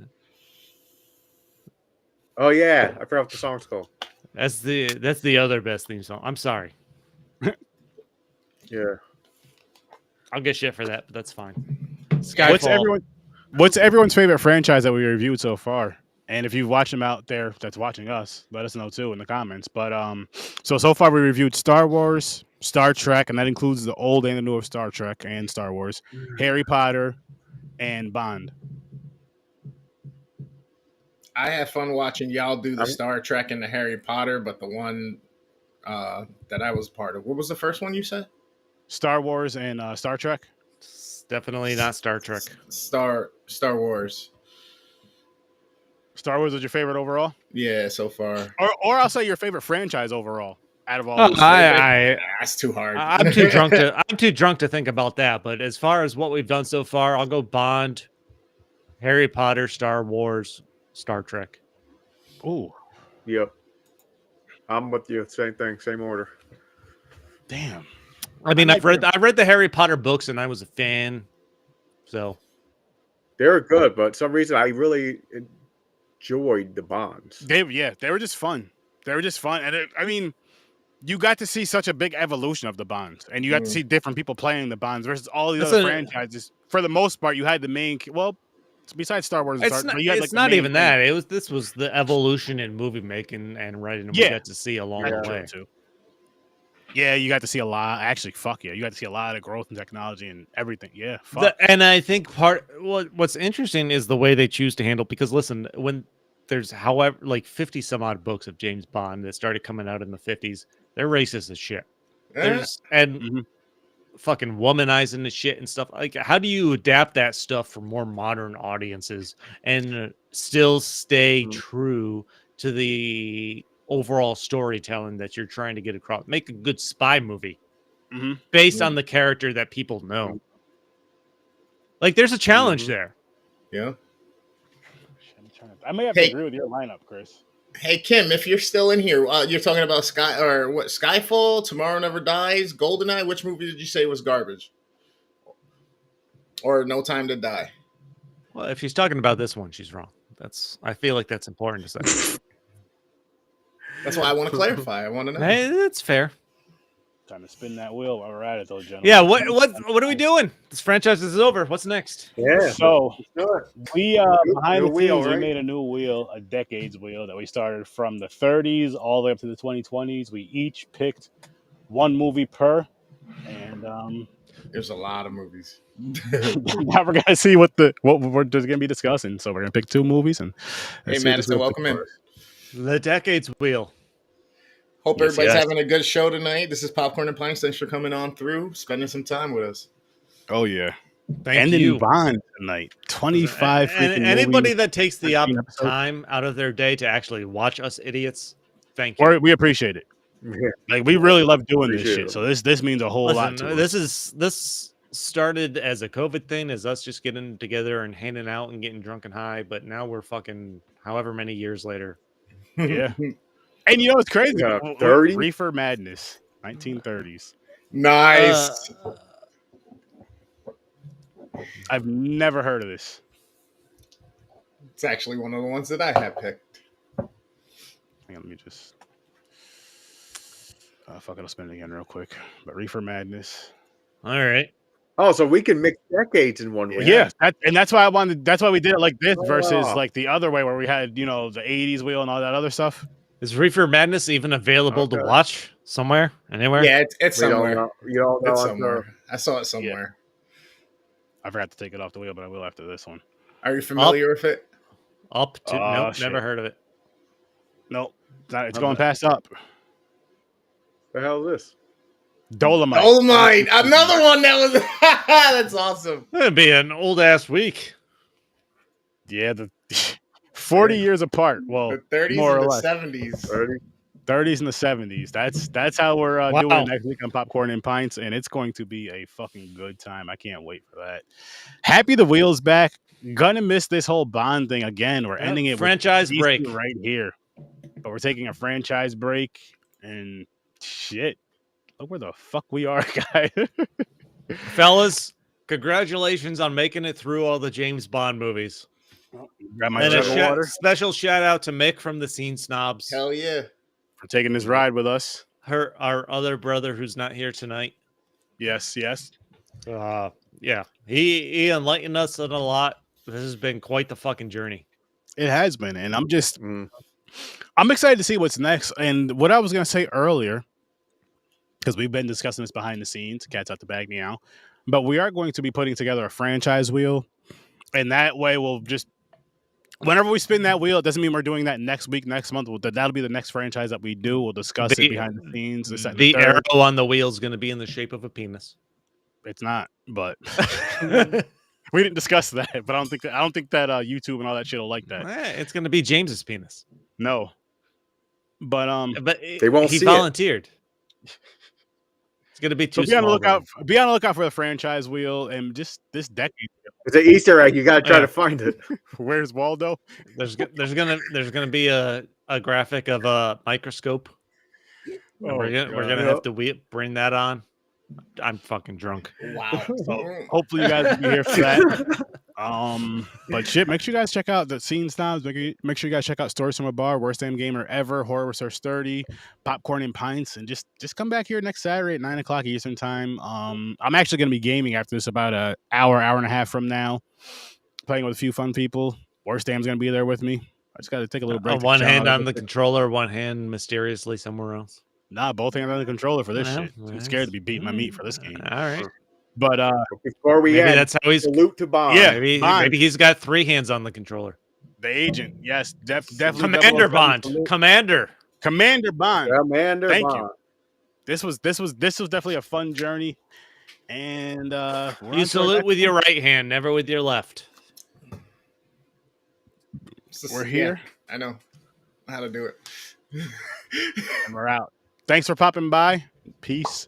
Oh yeah, I forgot what the song's called. That's the other best theme song. I'm sorry. Yeah. I'll get shit for that, but that's fine. Skyfall. What's everyone's favorite franchise that we reviewed so far? And if you've watched them out there that's watching us, let us know too in the comments. But so far we reviewed Star Wars, Star Trek, and that includes the old and the new of Star Trek and Star Wars, Harry Potter, and Bond. I had fun watching y'all do the Star Trek and the Harry Potter, but the one that I was part of, what was the first one you said? Star Wars and Star Trek. It's definitely not Star Trek. Star Wars. Star Wars is your favorite overall? Yeah, so far. Or I'll say your favorite franchise overall out of all. That's too hard. I'm too drunk to think about that. But as far as what we've done so far, I'll go Bond, Harry Potter, Star Wars, Star Trek. Ooh. Yep. I'm with you. Same thing. Same order. Damn. I mean, I read the Harry Potter books and I was a fan. So they were good, but for some reason I really enjoyed the Bonds. They were just fun. And I mean, you got to see such a big evolution of the Bonds, and you got to see different people playing the Bonds versus all these other franchises. For the most part, you had the main. Well, besides Star Wars. It's not. It's not even that. This was the evolution in movie making and writing. We got to see along the way too. Yeah, you got to see a lot. Actually, fuck yeah, you got to see a lot of growth in technology and everything. Yeah, fuck. And I think what's interesting is the way they choose to handle. Because listen, when there's like 50 some odd books of James Bond that started coming out in the 50s, they're racist as shit. There's fucking womanizing the shit and stuff. Like, how do you adapt that stuff for more modern audiences and still stay true to the overall storytelling that you're trying to get across? Make a good spy movie based on the character that people know. Like, there's a challenge there. Yeah. I may have to agree with your lineup, Chris. Hey, Kim, if you're still in here, you're talking about Skyfall, Tomorrow Never Dies, GoldenEye. Which movie did you say was garbage? Or No Time to Die? Well, if she's talking about this one, she's wrong. I feel like that's important to say. That's why I want to clarify. I want to know. Hey, that's fair. Time to spin that wheel while we're at it, though, gentlemen. Yeah, what are we doing? This franchise is over. What's next? Yeah. So we behind the scenes, we made a new wheel, a decades wheel that we started from the 30s all the way up to the 2020s. We each picked one movie per, and there's a lot of movies. Now we're gonna see what we're just gonna be discussing. So we're gonna pick two movies and hey, Madison, welcome in. The decades wheel. Hope everybody's having a good show tonight. This is Popcorn and Pints. Thanks for coming on through, spending some time with us. Oh yeah, thank you. Bond tonight. 25. And anybody that takes the time out of their day to actually watch us idiots, thank you. We appreciate it. Yeah. Like, we really love doing this shit. So this means a whole lot to us. This started as a COVID thing, as us just getting together and hanging out and getting drunk and high. But now we're fucking however many years later. Yeah. And you know what's crazy? 30? Reefer Madness, 1930s. Nice. I've never heard of this. It's actually one of the ones that I have picked. Hang on, let me just... fuck it, I'll spin it again real quick. But Reefer Madness. All right. Oh, so we can mix decades in one way. Yeah, that's why that's why we did it like this versus like the other way where we had, the 80s wheel and all that other stuff. Is Reefer Madness even available to watch somewhere, anywhere? Yeah, it's somewhere. You don't know. It's somewhere. I saw it somewhere. Yeah. I forgot to take it off the wheel, but I will after this one. Are you familiar with it? Nope, never heard of it. Nope, it's going past up. The hell is this? Dolomite. Another one that was... That's awesome. It'd be an old-ass week. Yeah, the 40 years apart. Well, the 30s more and or the less. 70s. 30s and the 70s. That's how we're doing it next week on Popcorn and Pints, and it's going to be a fucking good time. I can't wait for that. Happy the wheel's back. Gonna miss this whole Bond thing again. We're ending it franchise with break right here, but we're taking a franchise break and shit. Look where the fuck we are, guys. Fellas, congratulations on making it through all the James Bond movies. Grab my and jug of water. Special shout out to Mick from the Scene Snobs. Hell yeah. For taking this ride with us. Our other brother who's not here tonight. Yes. Yeah. He enlightened us on a lot. This has been quite the fucking journey. It has been, and I'm excited to see what's next. And what I was gonna say earlier, because we've been discussing this behind the scenes, cat's out the bag now, but we are going to be putting together a franchise wheel, and that way we'll just, whenever we spin that wheel, it doesn't mean we're doing that next week, next month. That'll be the next franchise that we do. We'll discuss it behind the scenes. The arrow on the wheel is going to be in the shape of a penis. It's not, but we didn't discuss that. But I don't think that YouTube and all that shit will like that. It's going to be James's penis. No, but they won't. He volunteered. It's going to be too be on the lookout. Be on the lookout for the franchise wheel and just this decade. It's an Easter egg. You got to try to find it. Where's Waldo? There's gonna be a graphic of a microscope. We're gonna have to bring that on. I'm fucking drunk. Wow. So hopefully you guys will be here for that. But shit, make sure you guys check out the Scene Snobs. Make sure you guys check out Stories from a Bar, Worst Damn Gamer Ever, Horror Research 30, Popcorn and Pints, and just come back here next Saturday at 9:00 Eastern time. I'm actually gonna be gaming after this about an hour and a half from now. playing with a few fun people. Warstam's going to be there with me. I just got to take a little break. One hand on the controller, one hand mysteriously somewhere else. Nah, both hands on the controller for this Well, shit. I'm scared to be beating my meat for this game. All right. But before we maybe end, that's how he's salute to Bond. Yeah. Maybe he's got 3 hands on the controller. the agent, yes, definitely. Commander Bond. Commander Bond. Commander Thank Bond. you. This was definitely a fun journey. And you salute with your right hand, never with your left. We're here. Yeah, I know how to do it. And we're out. Thanks for popping by. Peace.